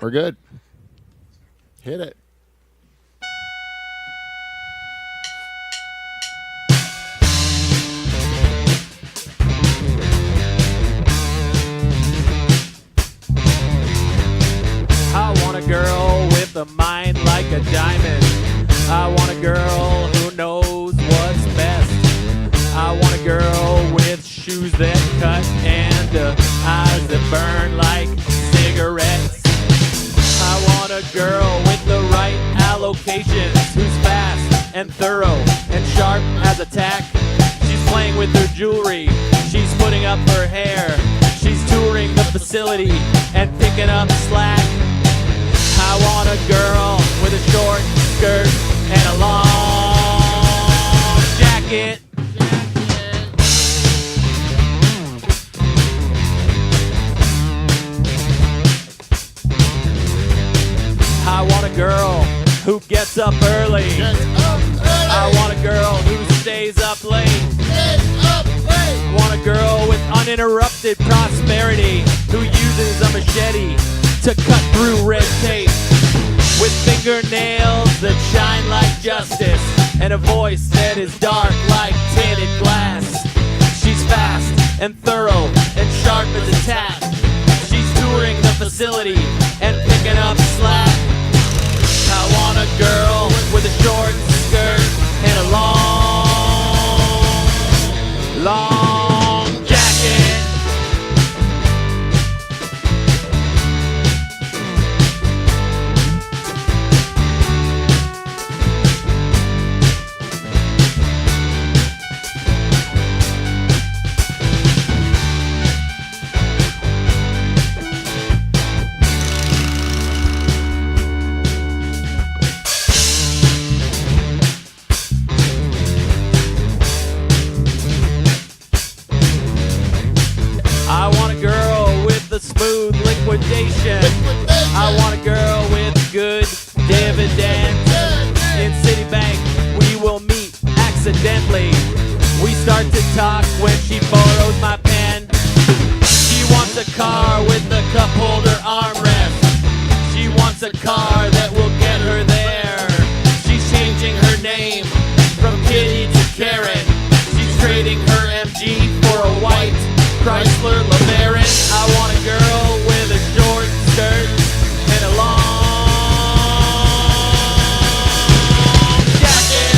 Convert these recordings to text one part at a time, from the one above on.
We're good. Hit it. I want a girl with a mind like a diamond. I want a girl who knows what's best. I want a girl with shoes that cut and eyes that burn like cigarettes. I want a girl with the right allocations, who's fast and thorough and sharp as a tack. She's playing with her jewelry, she's putting up her hair, she's touring the facility and picking up slack. I want a girl with a short skirt and a long jacket. I want a girl who gets up early. I want a girl who stays up late. I want a girl with uninterrupted prosperity, who uses a machete to cut through red tape, with fingernails that shine like justice and a voice that is dark like tinted glass. She's fast and thorough and sharp as a tack. She's touring the facility and picking up slack. I want a girl with a short skirt and a long jacket. I want a girl with a smooth liquidation. I want a girl with good dividends. In Citibank, we will meet accidentally. We start to talk when she borrows my pen. She wants a car with a cup holder armrest. She wants a car that will get her there. She's changing her name from Kitty to Karen. She's trading her MG for a white Chrysler LeBaron. I want a girl with a short skirt and a long jacket.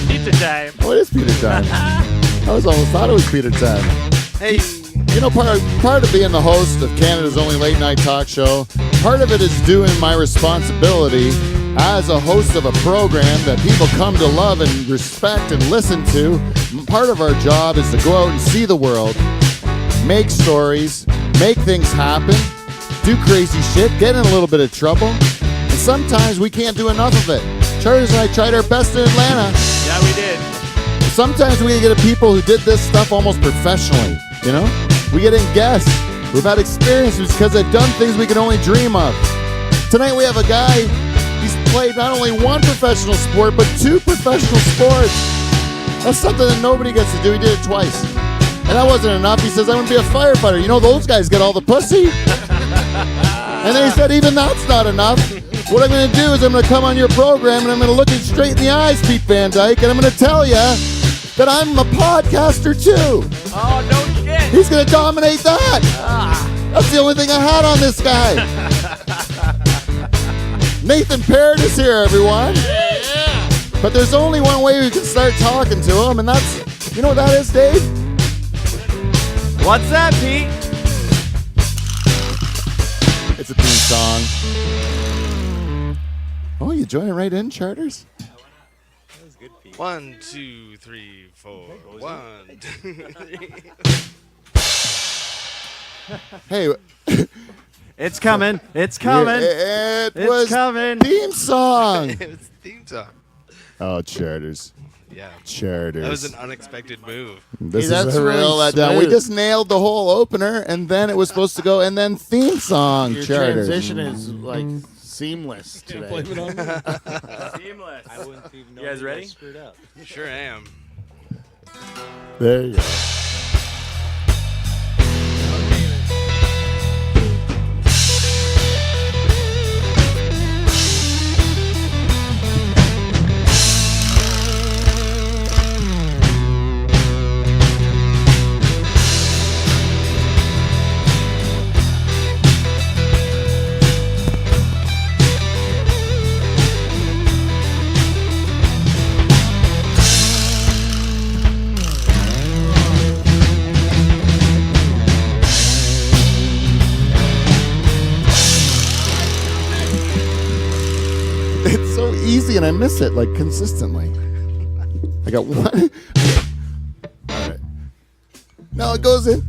Pizza time. Oh, it is Peter time. I almost thought it was Peter time. Hey, You know, part of being the host of Canada's only late night talk show, part of it is doing my responsibility as a host of a program that people come to love and respect and listen to. Part of our job is to go out and see the world, make stories, make things happen, do crazy shit, get in a little bit of trouble, and sometimes we can't do enough of it. Charles and I tried our best in Atlanta. Yeah, we did. Sometimes we get people who did this stuff almost professionally, you know? We get in guests who've had experiences because they've done things we can only dream of. Tonight we have a guy, he's played not only one professional sport, but two professional sports. That's something that nobody gets to do. He did it twice. And that wasn't enough. He says, I'm going to be a firefighter. You know, those guys get all the pussy. And then he said, even that's not enough. What I'm going to do is I'm going to come on your program and I'm going to look you straight in the eyes, Pete Van Dyke, and I'm going to tell you that I'm a podcaster too. Oh, no shit. He's going to dominate that. That's the only thing I had on this guy. Nathan Perrott is here, everyone. yeah. But there's only one way we can start talking to him, and that's, you know what that is, Dave? What's that, Pete? It's a theme song. Oh, you joining right in, Charters? 1, 2, 3, 4. 1, 2, 3. Hey, It's coming. It's coming. it It's was coming. theme song. It's theme song. Oh, Charters. Yeah. Charters. That was an unexpected move. This Hey, is that's a real really letdown. We smooth. just nailed the whole opener, and then it was supposed to go, and then theme song. Your Charters. transition is like seamless today. Seamless. I wouldn't even know You guys you ready? screwed up. Sure am. There you go. It's so easy, and I miss it like consistently. I got one. All right. No, it goes in.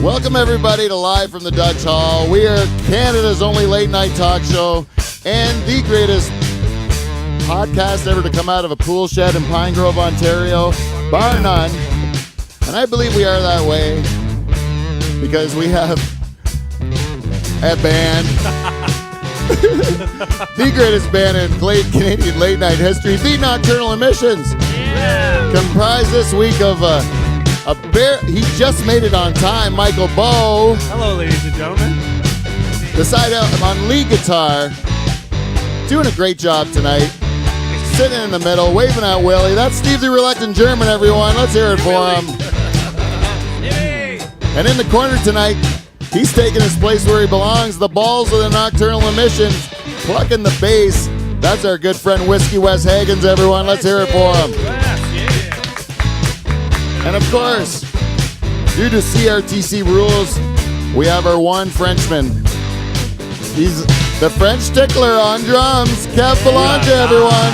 Welcome everybody to Live from the Dutch Hall. We are Canada's only late night talk show and the greatest podcast ever to come out of a pool shed in Pine Grove, Ontario, bar none. And I believe we are that way because we have a band, the greatest band in Canadian late night history, the Nocturnal Emissions. Yeah. Comprised this week of a bear. He just made it on time, Michael Bow. Hello, ladies and gentlemen. Beside him on lead guitar, doing a great job tonight. Sitting in the middle, waving at Willie. That's Steve the Reluctant German, everyone. Let's hear it for him. And in the corner tonight, he's taking his place where he belongs. The balls of the Nocturnal Emissions, plucking the bass. That's our good friend Whiskey Wes Hagens, everyone. Let's hear it for him. And of course, due to CRTC rules, we have our one Frenchman. He's the French tickler on drums. Kev Belange, everyone.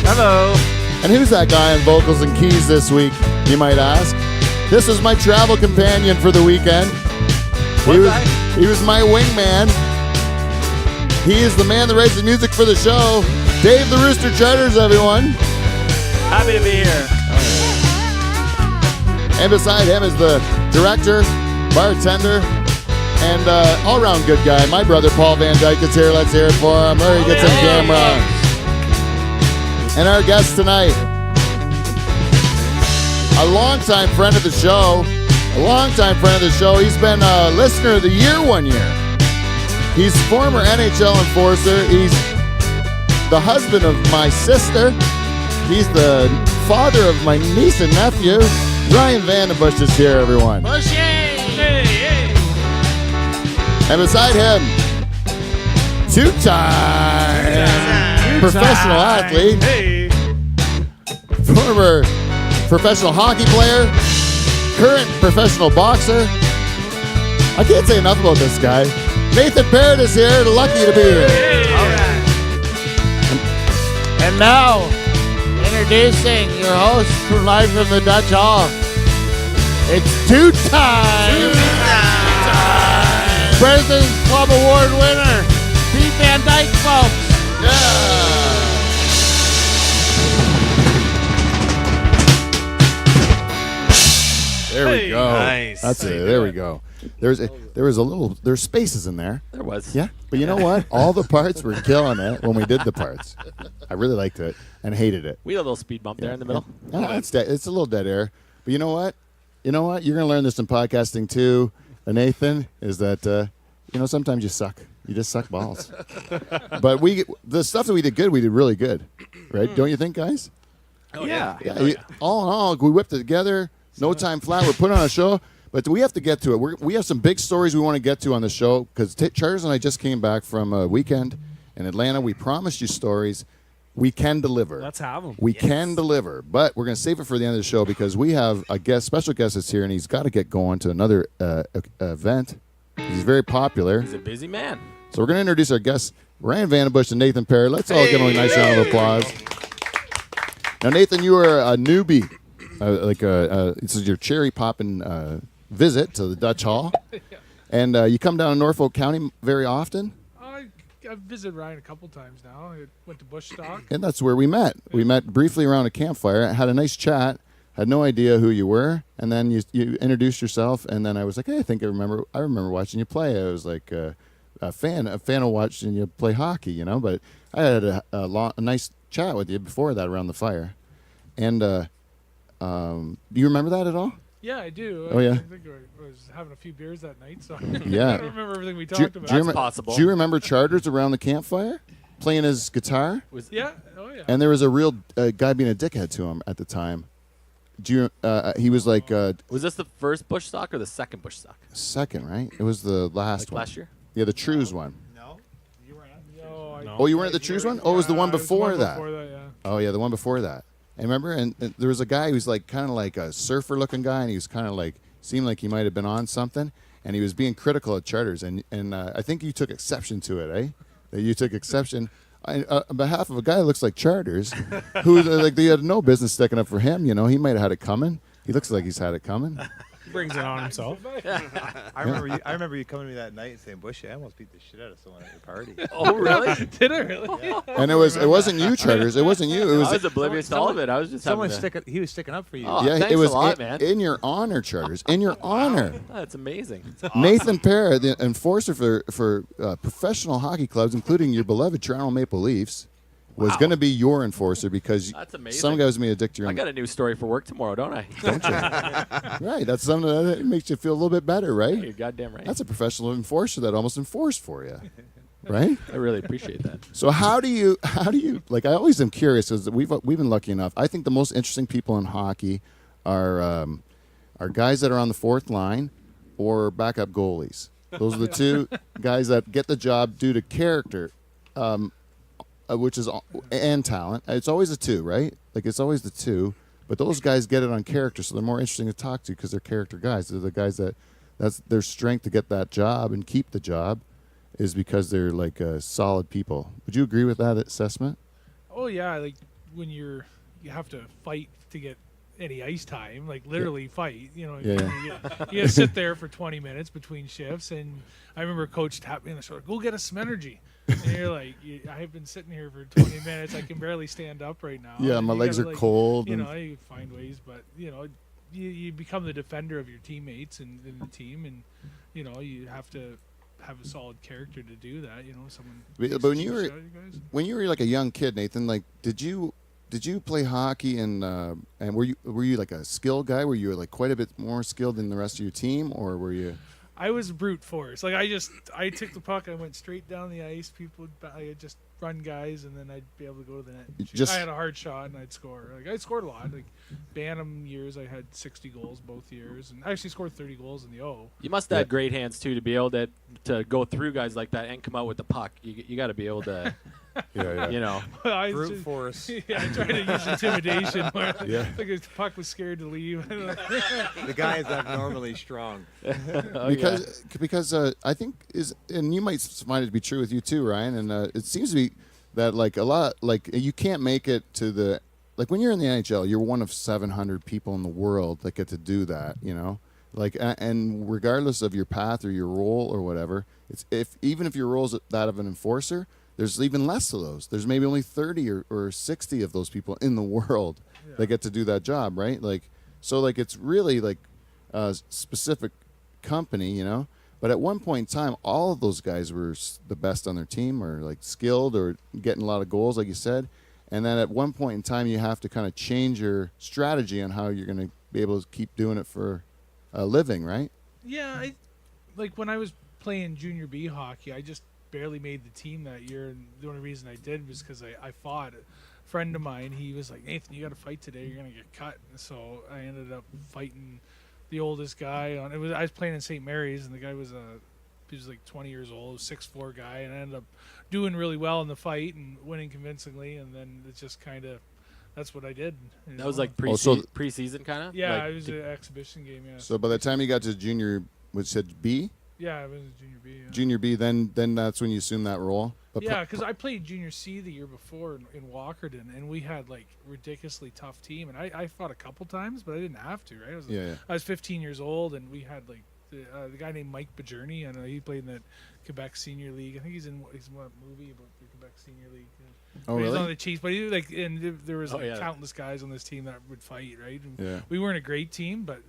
Hello. And who's that guy on vocals and keys this week, you might ask? This is my travel companion for the weekend. He was my wingman. He is the man that writes the music for the show. Dave the Rooster Charters, everyone. Happy to be here. And beside him is the director, bartender, and all-around good guy. My brother Paul Van Dyke is here. Let's hear it for him. There he gets on camera. And our guest tonight, a longtime friend of the show. He's been a listener of the year one year. He's former NHL enforcer. He's the husband of my sister. He's the father of my niece and nephew. Ryan VandenBussche is here, everyone. And beside him, two-time professional athlete, former professional hockey player, current professional boxer. I can't say enough about this guy. Nathan Perrott is here. Lucky to be here. And now, introducing your host from Live from the Dutch Hall. It's two-time President's Club Award winner, Pete Van Dyke, folks. There we go. Nice. That's it. There we go. There's spaces in there. There was. Yeah, but you know what? All the parts were killing it when we did the parts. I really liked it and hated it. We had a little speed bump there in the middle. No, it's a little dead air. But you know what? You're going to learn this in podcasting too, Nathan, is that, sometimes you suck. You just suck balls. But the stuff that we did good, we did really good. Right? Don't you think, guys? Oh, yeah. All in all, we whipped it together. No time flat. We're putting on a show. But we have to get to it. We have some big stories we want to get to on the show because Charles and I just came back from a weekend in Atlanta. We promised you stories. We can deliver. Let's have them. We can deliver, but we're going to save it for the end of the show because we have a special guest that's here, and he's got to get going to another event. He's very popular. He's a busy man. So we're going to introduce our guests, Ryan VandenBussche and Nathan Perrott. Let's all give them a nice round of applause. Now, Nathan, you are a newbie. This is your cherry popping visit to the Dutch Hall. And you come down to Norfolk County very often? I've visited Ryan a couple times now. I went to Bush Stock. And that's where we met. We met briefly around a campfire, had a nice chat, had no idea who you were, and then you introduced yourself, and then I was like, hey, I remember watching you play. I was like a fan of watching you play hockey, you know, but I had a nice chat with you before that around the fire. And do you remember that at all? Yeah, I do. Oh, yeah? I think I was having a few beers that night, so Yeah. I don't remember everything we talked about. That's possible. Do you remember Charters around the campfire playing his guitar? Yeah. Oh, yeah. And there was a real guy being a dickhead to him at the time. Do you? He was like Was this the first bush stock or the second bush stock? second, right? It was the last Like one. last year? Yeah, the Trues one. No, you were not. No, Oh, you weren't at the Trues one? Oh, it was the one it was before that. Before that, yeah. Oh, yeah, the one before that. And remember, and there was a guy who was like kind of like a surfer-looking guy, and he was kind of like seemed like he might have been on something, and he was being critical of Charters, and I think you took exception to it, eh? That you took exception on behalf of a guy who looks like Charters, who like they had no business sticking up for him. You know, he might have had it coming. He looks like he's had it coming. Brings it on himself. I remember you coming to me that night saying, "Bush, I almost beat the shit out of someone at your party." Oh, really? Did I really? And it wasn't you, Charters. It wasn't you. It was I was oblivious to all of it. I was just Someone having he was sticking up for you. Oh, yeah. thanks It was a lot, man. in your honor, Charters. In your honor. That's amazing. Nathan Perrott, the enforcer for professional hockey clubs, including your beloved Toronto Maple Leafs, was going to be your enforcer because That's amazing. some guys may addict your I own. got a new story for work tomorrow, don't I? Don't you? Right. That's something that makes you feel a little bit better, right? You're goddamn right. That's a professional enforcer that almost enforced for you, right? I really appreciate that. So how do you like? I always am curious because we've been lucky enough. I think the most interesting people in hockey are guys that are on the fourth line or backup goalies. Those are the two guys that get the job due to character, which is and talent. It's always the two, right? Like it's always the two. But those guys get it on character, so they're more interesting to talk to because they're character guys. They're the guys that's their strength to get that job and keep the job is because they're like solid people. Would you agree with that assessment? Oh yeah, like when you have to fight to get any ice time, like literally fight. You know, Yeah. you gotta sit there for 20 minutes between shifts. And I remember Coach tapped me on the shoulder, "Go get us some energy." And you're like, I have been sitting here for 20 minutes. I can barely stand up right now. Yeah, And my you legs gotta, are like, cold. You and- know, you find ways, but you become the defender of your teammates and the team, and you have to have a solid character to do that. You know, someone. But when you takes a were shot at you guys. when you were like a young kid, Nathan, like did you play hockey and were you like a skilled guy? Were you like quite a bit more skilled than the rest of your team, or were you? I was brute force. Like I took the puck, I went straight down the ice. I just run guys, and then I'd be able to go to the net. And shoot. Just- I had a hard shot, and I'd score. Like I scored a lot. Like Bantam years, I had 60 goals both years, and I actually scored 30 goals in the O. You must have had great hands too to be able to go through guys like that and come out with the puck. You got to be able to, Yeah. you know. I Brute just- force. Yeah, I tried to use intimidation. Where Yeah. like the puck was scared to leave. The guy is abnormally strong. Oh, because I think and you might find it to be true with you too, Ryan. And it seems to be that like a lot like you can't make it to the like when you're in the NHL, you're one of 700 people in the world that get to do that. You know, like and regardless of your path or your role or whatever, it's even if your role is that of an enforcer, there's even less of those. There's maybe only 30 or 60 of those people in the world that get to do that job, right? Like so, like it's really like a specific company, you know. But at one point in time, all of those guys were the best on their team, or like skilled, or getting a lot of goals, like you said. And then at one point in time, you have to kind of change your strategy on how you're going to be able to keep doing it for a living, right? Yeah, like when I was playing junior B hockey, I just barely made the team that year, and the only reason I did was because I fought. A friend of mine, he was like, "Nathan, you got to fight today. You're gonna get cut." And so I ended up fighting the oldest guy. I was playing in St. Mary's, and the guy was he was like 20 years old, 6'4" guy, and I ended up doing really well in the fight and winning convincingly. And then it's just kind of that's what I did. That was like preseason kind of. yeah, like, it was an exhibition game. Yeah. So by the time you got to junior, which said B, Yeah, I was in junior B. Yeah. junior B, then that's when you assume that role. But Yeah, because I played junior C the year before in Walkerton, and we had like ridiculously tough team. And I fought a couple times, but I didn't have to. Right? Yeah. I was 15 years old, and we had like the guy named Mike Bajerny. I know he played in the Quebec Senior League. I think he's in what movie about the Quebec Senior League. Oh, He's really? on the Chiefs, but he like, and there was yeah. countless guys on this team that would fight, right? And Yeah. we weren't a great team, but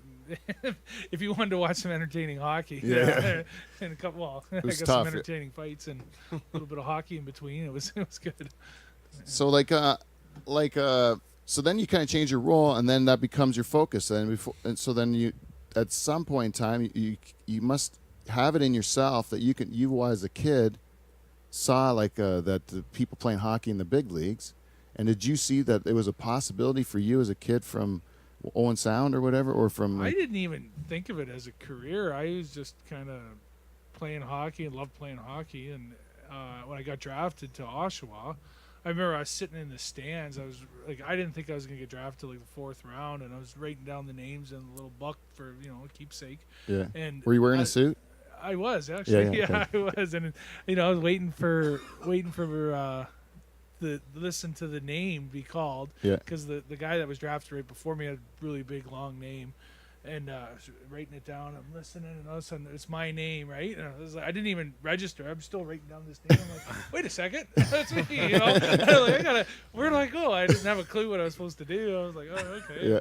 if you wanted to watch some entertaining hockey, Yeah. and a couple, I was guess tough. some entertaining fights and a little bit of hockey in between, it was good. So so then you kind of change your role, and then that becomes your focus. And so then you, at some point in time, you must have it in yourself that you as a kid saw that the people playing hockey in the big leagues, and did you see that it was a possibility for you as a kid from Owen Sound or whatever, or from? I didn't even think of it as a career. I was just kind of playing hockey and loved playing hockey. And when I got drafted to Oshawa, I remember I was sitting in the stands. I was like, I didn't think I was going to get drafted like the 4th round, and I was writing down the names in a little book for a keepsake. Yeah. And Were you wearing a suit? I was actually, Yeah, I was, and I was waiting for the listen to the name be called, because the guy that was drafted right before me had a really big long name, and I was writing it down. I'm listening, and all of a sudden it's my name, right? And I was like, I didn't even register. I'm still writing down this name. I'm like, wait a second, that's me. Where do I go? I didn't have a clue what I was supposed to do. I was like, oh, okay. Yeah.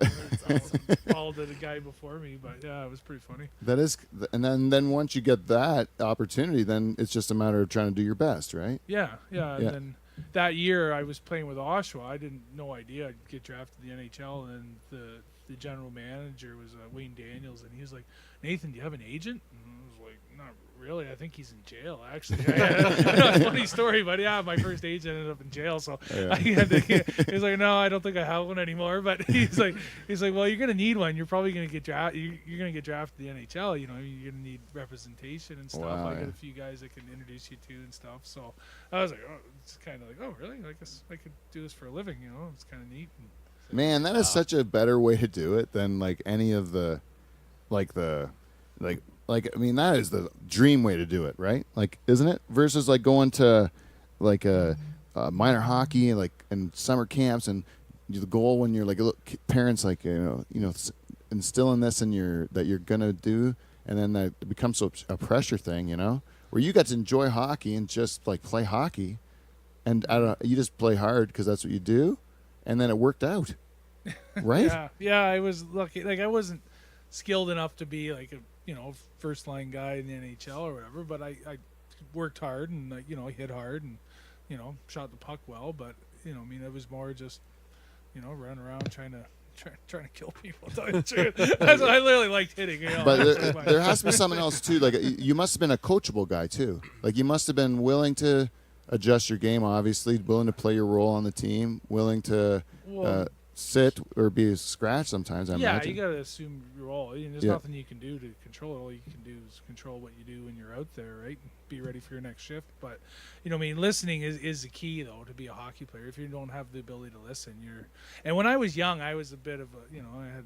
I followed the guy before me, but yeah, it was pretty funny. That is, and then once you get that opportunity, then it's just a matter of trying to do your best, right? Yeah. And then that year I was playing with Oshawa. I didn't no idea I'd get drafted to the NHL, and the general manager was Wayne Daniels, and he was like, Nathan, do you have an agent? And I was like, not really. I think he's in jail, actually. It's a funny story, but yeah, my first agent ended up in jail, so he was like, no, I don't think I have one anymore. But he's like, well, you're gonna need one. You're probably gonna get drafted. You're gonna get drafted to the NHL. You're gonna need representation and stuff. Wow, I got a few guys I can introduce you to and stuff. So I was like, oh, it's kind of like, oh, really? I guess I could do this for a living. It's kind of neat. Man, that is such a better way to do it than like any of the, I mean, that is the dream way to do it, right? Like, isn't it? Versus like going to like a minor hockey and like in summer camps, and the goal when you're like parents like instilling this in that you're gonna do, and then that it becomes a pressure thing, where you got to enjoy hockey and just like play hockey, and you just play hard because that's what you do, and then it worked out. Right? Yeah, I was lucky. Like, I wasn't skilled enough to be like a first line guy in the NHL or whatever, but I worked hard, and I hit hard, and shot the puck well. But I mean, it was more just running around trying to kill people. I literally liked hitting. But there has to be something else too. Like, you must have been a coachable guy too. Like, you must have been willing to adjust your game. Obviously, willing to play your role on the team, willing to. Sit or be a scratch sometimes. I imagine. You gotta assume your role. There's nothing you can do to control it. All you can do is control what you do when you're out there, right? Be ready for your next shift. But listening is the key though to be a hockey player. If you don't have the ability to listen, and when I was young, I was a bit of a I had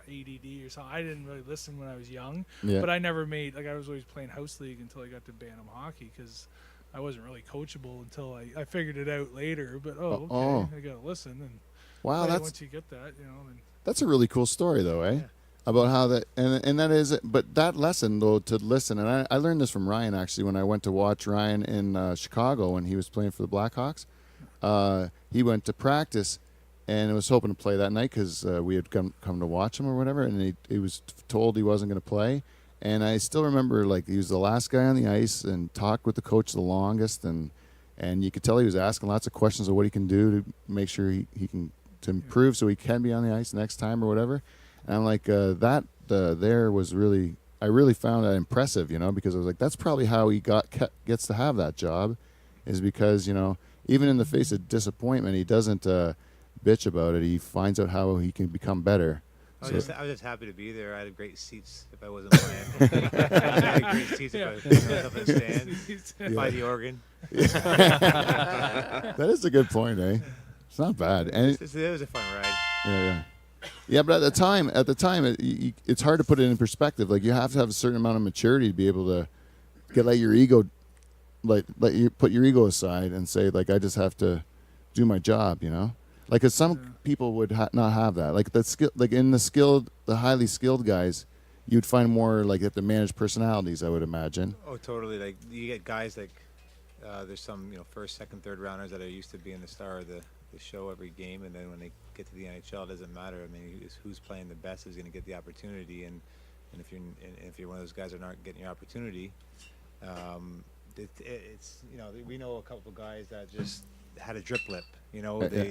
ADD or something. I didn't really listen when I was young, but I never made I was always playing house league until I got to Bantam hockey, because I wasn't really coachable until I figured it out later. But I gotta listen. And wow, once you get that, that's a really cool story, though, eh? Yeah. About how that and that is, but that lesson though, to listen, and I learned this from Ryan actually when I went to watch Ryan in Chicago when he was playing for the Blackhawks. He went to practice, and was hoping to play that night because we had come to watch him or whatever, and he was told he wasn't going to play. And I still remember, like, he was the last guy on the ice and talked with the coach the longest, and you could tell he was asking lots of questions of what he can do to make sure he can. To improve so he can be on the ice next time or whatever. And I'm like, there was really, I really found that impressive, because I was like, that's probably how he gets to have that job, is because, even in the face of disappointment, he doesn't bitch about it. He finds out how he can become better. I was just happy to be there. I had great seats if I wasn't playing. I had great seats if I was up in the stand by the organ. That is a good point, eh? It's not bad, and it was a fun ride. Yeah. But at the time, it's hard to put it in perspective. Like, you have to have a certain amount of maturity to be able to let your ego, let you put your ego aside and say, like, I just have to do my job. Like, 'cause some people would not have that. Like, the skill, like in the highly skilled guys, you'd find more like you have to manage personalities, I would imagine. Oh, totally. Like you get guys like there's some first, second, third rounders that are used to being the star of the show every game, and then when they get to the NHL, it doesn't matter. I mean, it's who's playing the best is going to get the opportunity, and if you're one of those guys that aren't getting your opportunity, it's we know a couple of guys that just had a drip lip. They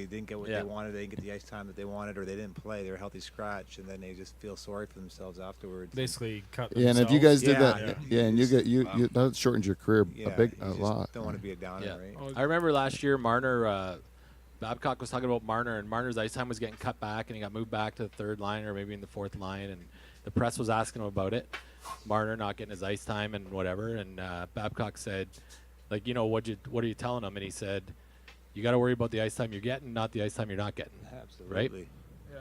didn't get what they wanted. They didn't get the ice time that they wanted, or they didn't play. They were a healthy scratch, and then they just feel sorry for themselves afterwards. Basically cut Yeah, and themselves. if you guys did Yeah, that, yeah. and you that shortens your career Yeah, a you just lot. don't want to be a downer, Yeah. right? I remember last year Marner, Babcock was talking about Marner, and Marner's ice time was getting cut back, and he got moved back to the third line or maybe in the fourth line, and the press was asking him about it. Marner not getting his ice time and whatever, and Babcock said, like, what are you telling him? And he said, you got to worry about the ice time you're getting, not the ice time you're not getting. Absolutely. Right? Yeah.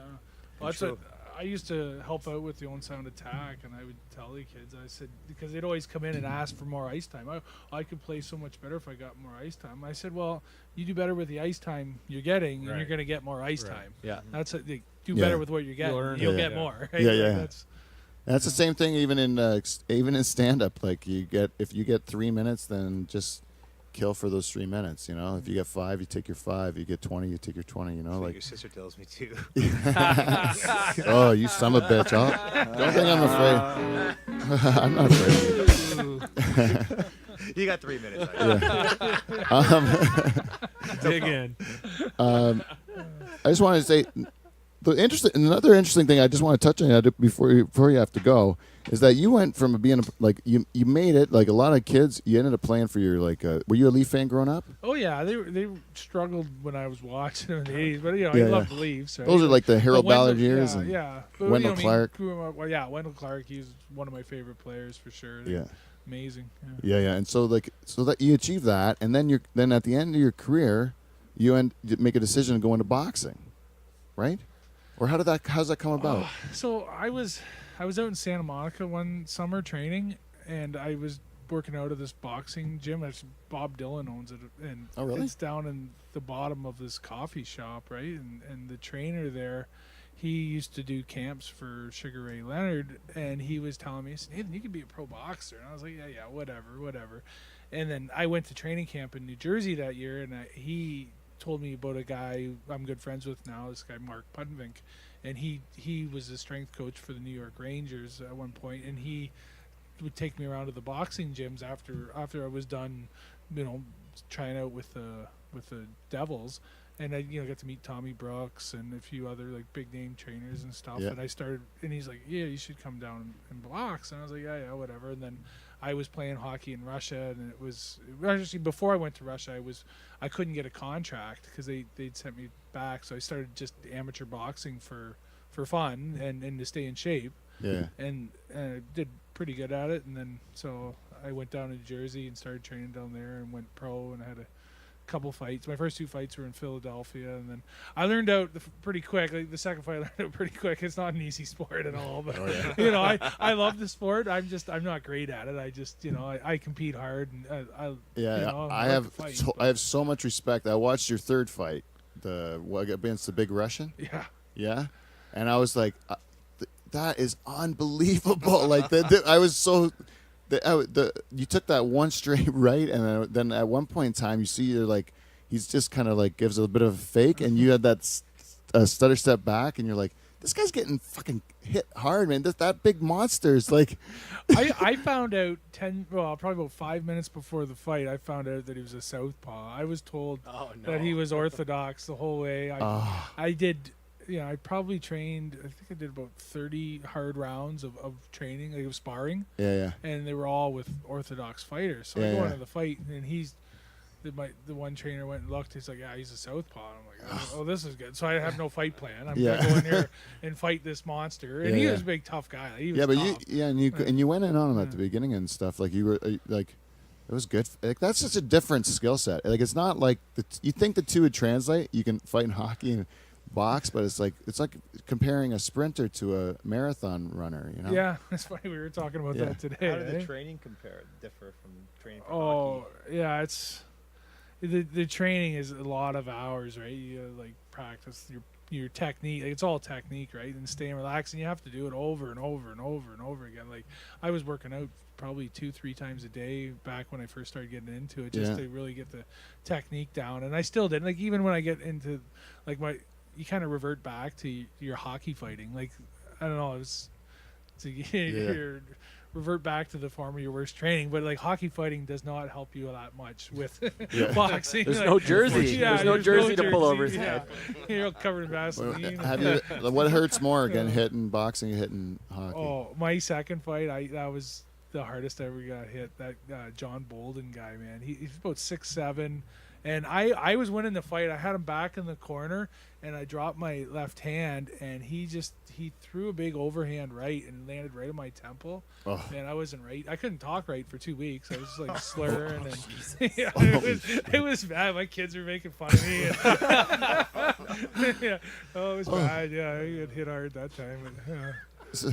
Well, that's what I used to help out with the Own Sound Attack, and I would tell the kids, I said, because they'd always come in and ask for more ice time. I could play so much better if I got more ice time. I said, well, you do better with the ice time you're getting, and you're going to get more ice time. Yeah. That's it. Do better with what you're getting. You'll get more. Right? Yeah, yeah. That's the same thing even in stand up. Like if you get 3 minutes, then just kill for those 3 minutes. If you get 5, you take your 5. You get 20, you take your 20. That's what like your sister tells me too. oh, you son of a bitch! Don't think I'm afraid. I'm not afraid of you. You got 3 minutes. Dig in. I just wanted to say another interesting thing I just want to touch on before you have to go is that you went from being you made it like a lot of kids. You ended up playing for your were you a Leaf fan growing up? Oh yeah, they struggled when I was watching them in the 80s, but I loved the Leafs. Right? Those are like the Harold Ballard years. Yeah, and yeah. But, Wendell Clark. Wendell Clark. He's one of my favorite players for sure. Yeah. Amazing. Yeah. And so that you achieve that, and then at the end of your career, you make a decision to go into boxing, right? Or how's that come about? So I was out in Santa Monica one summer training, and I was working out of this boxing gym. That's Bob Dylan owns it, and oh, really? It's down in the bottom of this coffee shop, right? And the trainer there, he used to do camps for Sugar Ray Leonard, and he was telling me, he said, Nathan, you could be a pro boxer. And I was like, yeah, whatever. And then I went to training camp in New Jersey that year, and he told me about a guy I'm good friends with now, this guy Mark Pudvink, and he was a strength coach for the New York Rangers at one point, and he would take me around to the boxing gyms after I was done, trying out with the Devils, and I got to meet Tommy Brooks and a few other like big name trainers and stuff. Yeah. And I started, and he's like, yeah, you should come down and box. And I was like, yeah, whatever. And then I was playing hockey in Russia, and it was actually before I went to Russia, I couldn't get a contract because they'd sent me back, so I started just amateur boxing for fun and to stay in shape. Yeah. And I did pretty good at it, and then so I went down to Jersey and started training down there and went pro, and I had a couple fights. My first 2 fights were in Philadelphia, and then I learned out pretty quick. Like the second fight, I learned out pretty quick. It's not an easy sport at all, but I love the sport. I'm not great at it. I just I compete hard, and I have so much respect. I watched your third fight, against the big Russian. Yeah, and I was like, that is unbelievable. Like I was so. You took that one straight right, and then at one point in time, you see he's just kind of gives a bit of a fake, and you had that stutter step back, and you're like, this guy's getting fucking hit hard, man. That big monster is like. I found out probably about 5 minutes before the fight, I found out that he was a southpaw. I was told that he was orthodox the whole way. I did. I probably trained, I think I did about 30 hard rounds of training, like of sparring. Yeah. And they were all with orthodox fighters. So I go into the fight, and the one trainer went and looked. He's like, yeah, he's a southpaw. And I'm like, oh, this is good. So I have no fight plan. I'm going to go in here and fight this monster. And he was a big, tough guy. He was tough. And you went in on him at the beginning and stuff. Like you were like, it was good. Like that's such a different skill set. Like it's not like you think the two would translate. You can fight in hockey and box, but it's like comparing a sprinter to a marathon runner, Yeah, it's funny we were talking about that today. How did the training differ from training for hockey? Yeah, it's the training is a lot of hours, right? You practice your your technique. Like, it's all technique, right? And staying relaxed, and you have to do it over and over and over and over again. Like I was working out probably 2-3 times a day back when I first started getting into it, just to really get the technique down. And I still did. Like even when I get into like you kind of revert back to your hockey fighting. Like I don't know, you're revert back to the form of your worst training, but like hockey fighting does not help you that much with boxing. There's like, no jersey. Yeah, There's no jersey to pull over his yeah. head. You're all covered in Vaseline. What hurts more, again, hitting boxing or hitting hockey? Oh, my second fight, that was the hardest I ever got hit. That John Bolden guy, man. He's about 6'7", and I was winning the fight. I had him back in the corner, and I dropped my left hand, and he threw a big overhand right and landed right on my temple. Oh. And I wasn't right. I couldn't talk right for 2 weeks. I was just like slurring, and it was bad. My kids were making fun of me. Yeah, it was bad. Yeah, I got hit hard that time. But, So,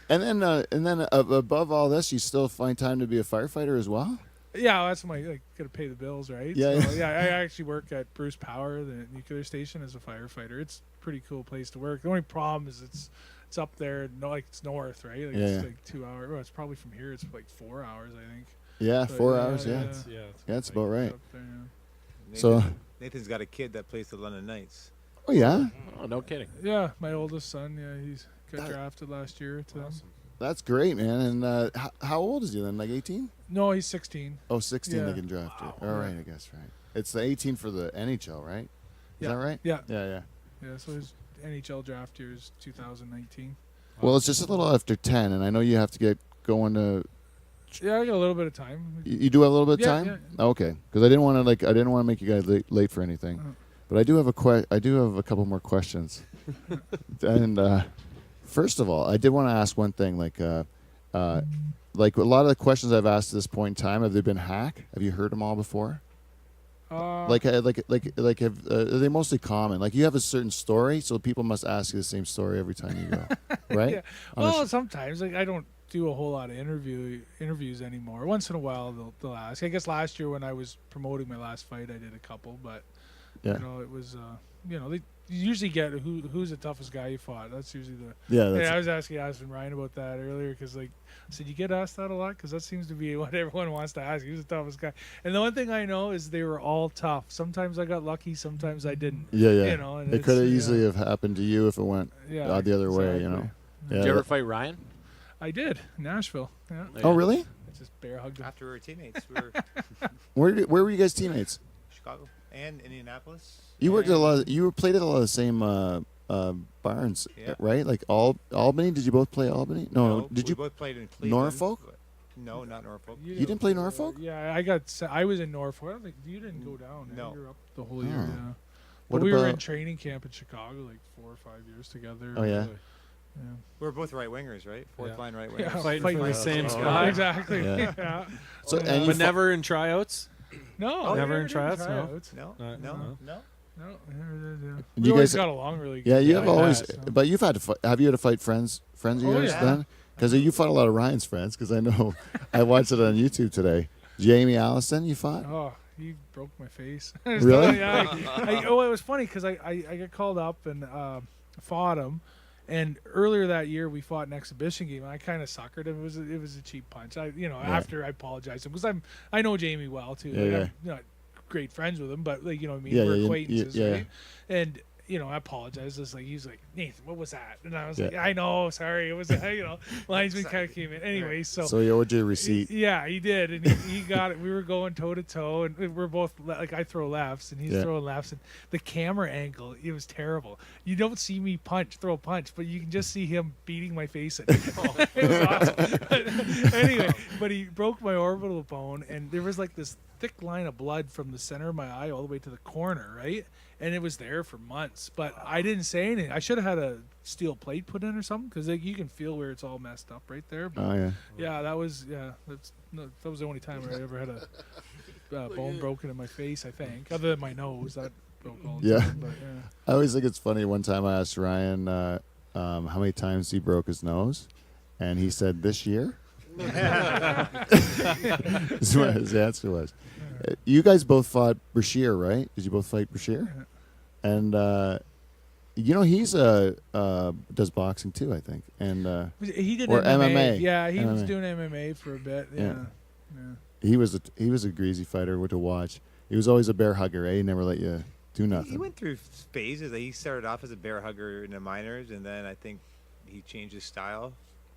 and then above all this, you still find time to be a firefighter as well? yeah, that's got to pay the bills, right? Yeah, So, yeah. I actually work at Bruce Power, the nuclear station, as a firefighter. It's a pretty cool place to work. The only problem is it's up there, it's north, right? Like it's like 2 hours. Well, it's probably from here. It's like 4 hours, I think. Yeah, But 4 hours. Yeah, yeah. that's about right. Up there, yeah. So, Nathan's got a kid that plays the London Knights. oh yeah, Oh, no kidding. Yeah, my oldest son. Yeah, he's got That- drafted last year to them. that's great, man. And how old is he then? Like 18? No, he's 16. Oh, 16 Yeah. they can draft you. All right, I guess, right. It's the 18 for the NHL, right? Is Yeah. that right? Yeah. Yeah. Yeah, so his NHL draft year is 2019. Well, it's just a little after 10, and I know you have to get going to. Yeah, I got a little bit of time. You do have a little bit of Yeah, time. yeah. Okay, because I didn't want to make you guys late for anything, but I do have a couple more questions. And first of all, I did want to ask one thing. Like a lot of the questions I've asked at this point in time, have they been hacked? Have you heard them all before? Are they mostly common? Like you have a certain story, so people must ask you the same story every time you go, right? Yeah. Well, sometimes I don't do a whole lot of interviews anymore. Once in a while they'll ask. I guess last year when I was promoting my last fight, I did a couple, but Yeah. it was they usually get who's the toughest guy you fought. That's usually the Yeah. I was asking Ryan about that earlier because I said you get asked that a lot because that seems to be what everyone wants to ask. Who's the toughest guy? And the one thing I know is they were all tough. Sometimes I got lucky, sometimes I didn't. Yeah. And It could have easily have happened to you if it went the other way. You know. exactly. Yeah. Did you ever fight Ryan? I did Nashville. Yeah, Oh, really? I just bear hugged him. After we were teammates, we were Where were you guys teammates? Chicago and Indianapolis. You worked at a and- lot. You played at a lot of the same barns, Yeah. right? Like Albany. Did you both play Albany? No. Did we you? both played in Cleveland? Norfolk? but- No, not Norfolk. You didn't play Norfolk? Yeah, I was in Norfolk. I don't think you didn't go down. eh? No. You were up the whole year. Oh. Yeah. What But we were in about- training camp in Chicago like 4 or 5 years together. Oh, yeah? Yeah. We were both right wingers, right? Fourth Yeah. line right wingers. Yeah, Fighting fighting for the for- same Yeah, spot. exactly. Yeah. Yeah. So Yeah. and you But never in tryouts? No, Oh, never we in tryouts? No? tryouts. No, No. no, no. No, never did, yeah. You We always guys- got along really good. Yeah, you Yeah, have like always. that, so. But you've had to fight. Have you had to fight friends of Oh, yours yeah. then? Because you fought a lot of Ryan's friends. Because I know I watched it on YouTube today. Jamie Allison, you fought. Oh, he broke my face. Really? Yeah. It was funny because I got called up and fought him. And earlier that year, we fought an exhibition game. And I kind of suckered him. It was a cheap punch. After I apologized to him because I know Jamie well too. Yeah, yeah. I'm not great friends with him, but like what I mean, Yeah, we're yeah, acquaintances, yeah. right? And I apologized. It's like he's like, Nathan, what was that? And I was Yeah. like, I know, sorry. It was linesman kind of came in anyway. So he owed you a receipt. Yeah, he did, and he got it. We were going toe to toe, and we're both like I throw lefts, and he's Yeah. throwing lefts, and the camera angle, it was terrible. You don't see me throw a punch, but you can just see him beating my face in. It was awesome. But anyway, but he broke my orbital bone, and there was like this thick line of blood from the center of my eye all the way to the corner, right? And it was there for months, but I didn't say anything. I should have had a steel plate put in or something because you can feel where it's all messed up right there. But Oh yeah. yeah, that was that was the only time I ever had a bone broken in my face. I think, other than my nose, that broke all the Yeah. time. But yeah, I always think it's funny. One time I asked Ryan how many times he broke his nose, and he said this year. That's what his answer was. You guys both fought Brashear, right? Did you both fight Brashear? And he's does boxing too, I think, and He did or MMA. MMA. Yeah, he was MMA. doing MMA for a bit. Yeah. he was a greasy fighter to watch. He was always a bear hugger. He never let you do nothing. He went through phases. Like, he started off as a bear hugger in the minors, and then I think he changed his style.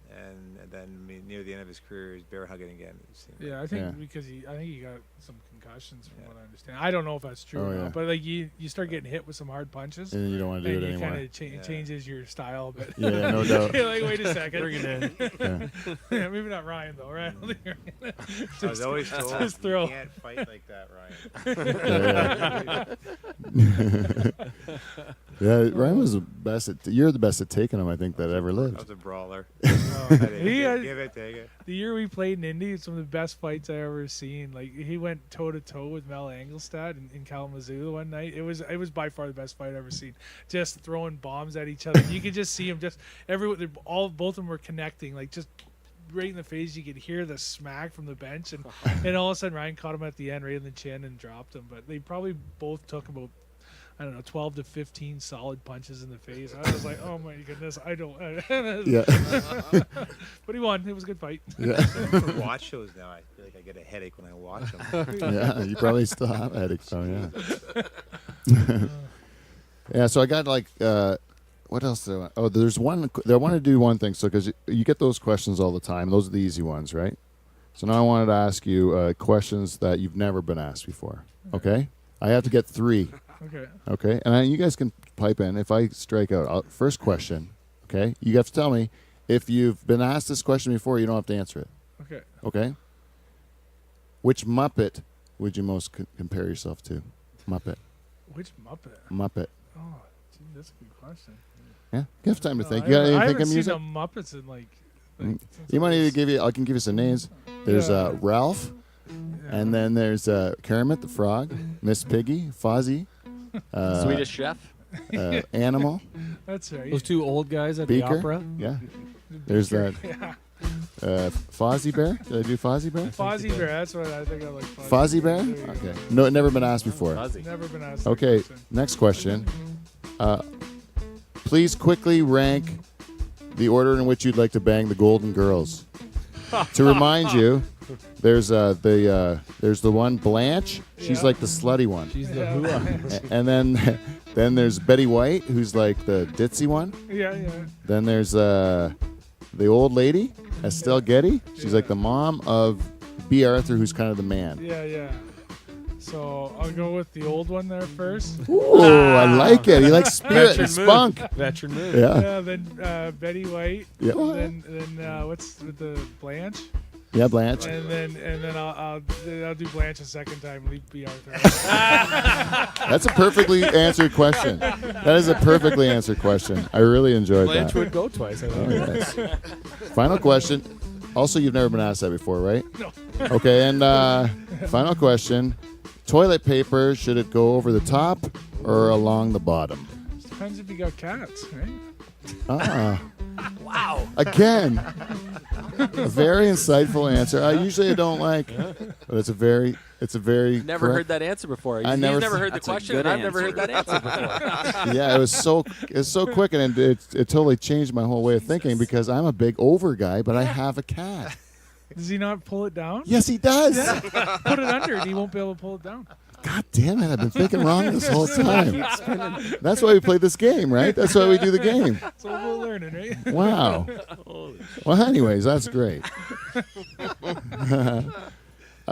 And then near the end of his career, he's bear hugging again. Yeah, I think Yeah. because I think he got some concussions from what I understand. I don't know if that's true Oh, or yeah. not, but like you start getting hit with some hard punches, And you don't want to do and it you anymore. kind of changes your style. But Yeah, no doubt. you're like, wait a second, Bring it in. Yeah. yeah, maybe not Ryan though, right? I was always told just throw. you can't fight like that, Ryan. Yeah, Ryan was the best. You're the best at taking him, I think, that ever I lived. was a brawler. He had- Give it, take it. The year we played in Indy, it's one of the best fights I ever seen. Like he went toe to toe with Mel Engelstad in Kalamazoo one night. It was by far the best fight I've ever seen. Just throwing bombs at each other. You could just see them. Just both of them were connecting. Like just right in the face. You could hear the smack from the bench, and all of a sudden Ryan caught him at the end, right in the chin, and dropped him. But they probably both took about, I don't know, 12 to 15 solid punches in the face. I was like, oh my goodness, I don't. Yeah. But he won. It was a good fight. Yeah. For watch shows now, I feel like I get a headache when I watch them. Yeah, you probably still have a headache, so yeah. Yeah, so I got like, what else did I want? Oh, there's one, I want to do one thing, so because you get those questions all the time. Those are the easy ones, right? So now I wanted to ask you questions that you've never been asked before, okay? I have to get 3. Okay. Okay, and you guys can pipe in if I strike out. First question, okay? You have to tell me if you've been asked this question before. You don't have to answer it. Okay. Okay. Which Muppet would you most compare yourself to? Muppet. Which Muppet? Muppet. Oh, gee, that's a good question. Yeah. You have time to No, think. I You got haven't- I anything haven't of seen music? the Muppets in like. Mm. since You I might need to was- give you. I can give you some names. There's Yeah. Ralph, Yeah. and then there's Kermit the Frog, Miss Piggy, Fozzie, Swedish Chef. Animal, That's right. Those two old guys at Beaker. the opera. Yeah. There's that Yeah. Fozzie Bear. Did I do Fozzie Bear? Fozzie Bear. That's what I think I like. Fozzie Bear? There you go. Okay. No, never been asked before. Fuzzy. Never been asked. that Okay, question. next question. Please quickly rank the order in which you'd like to bang the Golden Girls. To remind you, there's the one Blanche. She's Yeah. like the slutty one, She's the Yeah. hooah. and then there's Betty White, who's like the ditzy one. Yeah, yeah. Then there's the old lady, Estelle Getty. She's like the mom of B. Arthur, who's kind of the man. Yeah, yeah. So I'll go with the old one there first. Ooh, I like it. He likes spirit and Veteran move. spunk. Veteran move. Yeah. Yeah, then Betty White. Yeah. Then what's with the Blanche? Yeah, Blanche. And then I'll do Blanche a second time. Leave B. Arthur. That's a perfectly answered question. That is a perfectly answered question. I really enjoyed Blanche that. would go twice. I Oh, think. yes. Final question. Also, you've never been asked that before, right? No. Okay, and final question. Toilet paper, should it go over the top or along the bottom? Depends if you got cats, right? Ah. Wow. Again. A very insightful answer. I usually don't like, but it's a very Never heard correct- that answer before. I You've never never s- heard the That's a question, good and I've never heard that answer before. Yeah, it's so quick, and it totally changed my whole way of thinking because I'm a big over guy, but I have a cat. Does he not pull it down? Yes, he does. Put it under, and he won't be able to pull it down. God damn it! I've been thinking wrong this whole time. That's why we play this game, right? That's why we do the game. So we're learning, right? Wow. Well, anyways, that's great.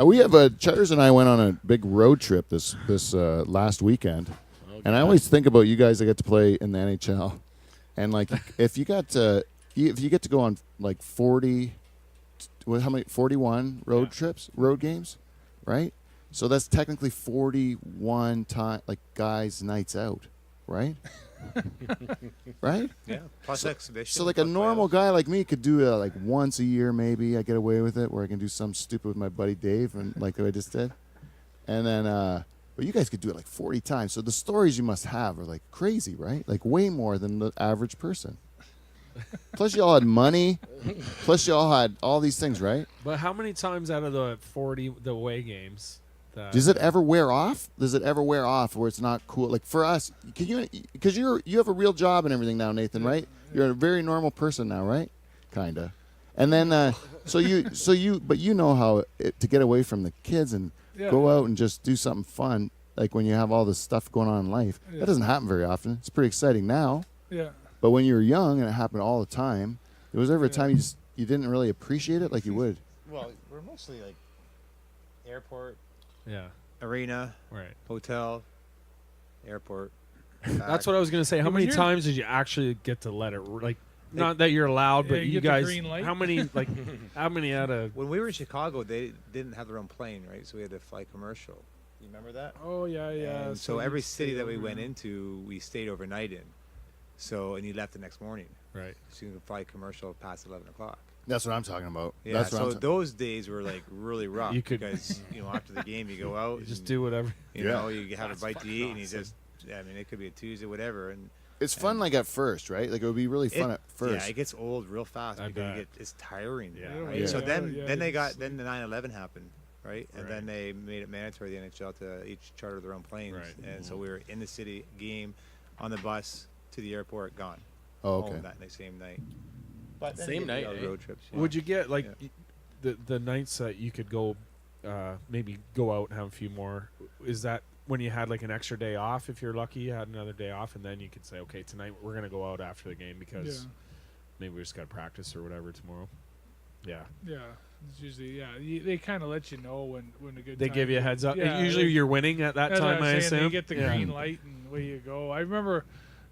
We have Charters and I went on a big road trip this last weekend, and I always think about you guys that get to play in the NHL, and like if you get to go on like 41 road trips, road games, right? So that's technically 41 guys' nights out, right? Right? Yeah. Plus exhibition. So like a plus normal playoffs. guy like me could do like once a year maybe. I get away with it where I can do something stupid with my buddy Dave and like I just did. And then but you guys could do it like 40 times. So the stories you must have are like crazy, right? Like way more than the average person. Plus you all had money. Plus you all had all these things, right? But how many times out of the 40 the away games, Does it ever wear off? Does it ever wear off where it's not cool? Like for us, because you have a real job and everything now, Nathan, right? You're a very normal person now, right? Kinda. And then but you know how to get away from the kids and go out and just do something fun, like when you have all this stuff going on in life. That doesn't happen very often. It's pretty exciting now. Yeah. But when you were young and it happened all the time, there was ever a time you didn't really appreciate it like you would. Well, we're mostly like airport, arena, hotel, airport. That's what I was gonna say. How many times did you actually get to let it? Like, not that you're allowed, but you guys. How many? Like, how many out of? When we were in Chicago, they didn't have their own plane, right? So we had to fly commercial. You remember that? Oh yeah. And so every city that we went into, we stayed overnight in. So and you left the next morning. Right. So you can fly commercial past 11 o'clock. That's what I'm talking about. Yeah. So those days were like really rough because after the game you go out, you just do whatever. You know, you have a bite to eat, and you just. I mean, it could be a Tuesday, whatever, and it's fun like at first, right? Like it would be really fun at first. Yeah, it gets old real fast because it's tiring. Yeah. Right? Yeah. So then the 9/11 happened, right? And then they made it mandatory the NHL to each charter their own planes, and so we were in the city, game, on the bus to the airport, gone. Oh, okay. Home that same night. But Same night. Road trips. Would you get like the nights that you could go, maybe go out and have a few more? Is that when you had like an extra day off? If you're lucky, you had another day off, and then you could say, okay, tonight we're gonna go out after the game because maybe we just got to practice or whatever tomorrow. Yeah. Yeah. It's usually they kind of let you know when a good. They time give you a is. heads up. Yeah, Usually you're winning at that time. I assume you get the green light and away you go. I remember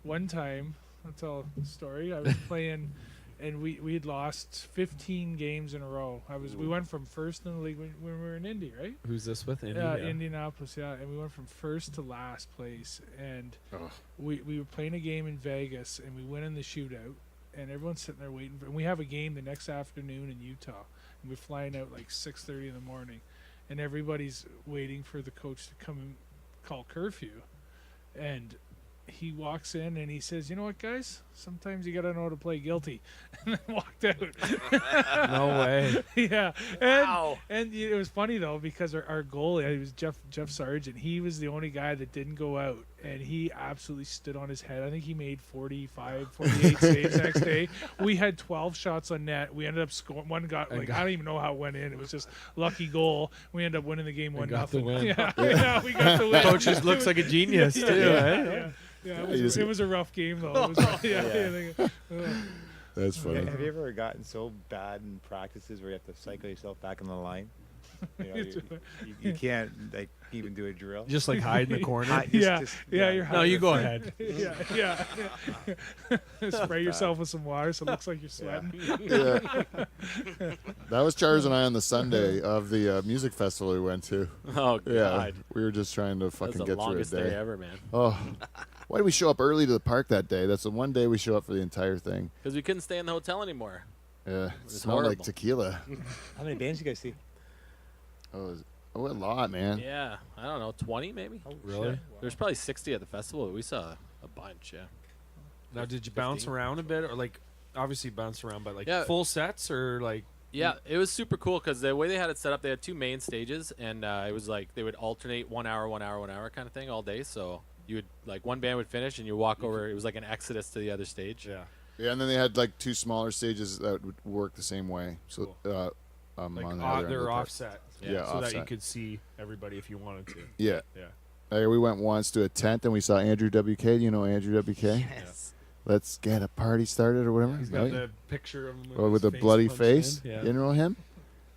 one time. I'll tell a story. I was playing, and we had lost 15 games in a row. We went from first in the league when we were in Indy, right? Who's this with? Indy? Indianapolis, and we went from first to last place. And we were playing a game in Vegas, and we went in the shootout, and everyone's sitting there waiting. And we have a game the next afternoon in Utah, and we're flying out like 6:30 in the morning, and everybody's waiting for the coach to come and call curfew, and he walks in and he says, "You know what, guys? Sometimes you gotta know how to play guilty," and then walked out. No way. Yeah. And it was funny though because our goalie, he was Jeff Sargent. He was the only guy that didn't go out, and he absolutely stood on his head. I think he made 48 saves next day. We had 12 shots on net. We ended up scoring. One got I don't even know how it went in. It was just lucky goal. We ended up winning the game 1-0. Yeah, we got the win. Coach just looks like a genius too. Yeah, it was a rough game though. It was, That's funny. Have you ever gotten so bad in practices where you have to cycle yourself back on the line? You can't like even do a drill. Just like hide in the corner. You're no, you go ahead. Yeah. Spray yourself with some water so it looks like you're sweating. Yeah. That was Charles and I on the Sunday of the music festival we went to. Oh God. Yeah, we were just trying to fucking That's get the through a longest day. day ever, man. Oh, why did we show up early to the park that day? That's the one day we show up for the entire thing. Because we couldn't stay in the hotel anymore. Yeah, it was smelled like horrible. tequila. How many bands you guys see? Oh, a lot, man. Yeah, I don't know, 20 maybe. Oh, Really? There's probably 60 at the festival. We saw a bunch. Yeah. Now, did you bounce around a bit, or like obviously bounce around, but like full sets or like? Yeah, it was super cool because the way they had it set up, they had two main stages, and it was like they would alternate 1 hour, 1 hour, 1 hour kind of thing all day. So you would like one band would finish, and you walk over. It was like an exodus to the other stage. Yeah. Yeah, and then they had like two smaller stages that would work the same way. So, like on the other end of they're the park. offset. Yeah, so offset. that you could see everybody if you wanted to. Yeah. Yeah. We went once to a tent and we saw Andrew WK. Do you know Andrew WK? Yes. Let's get a party started or whatever. He's got the picture of him or with a bloody punched face. in. Yeah. You know him?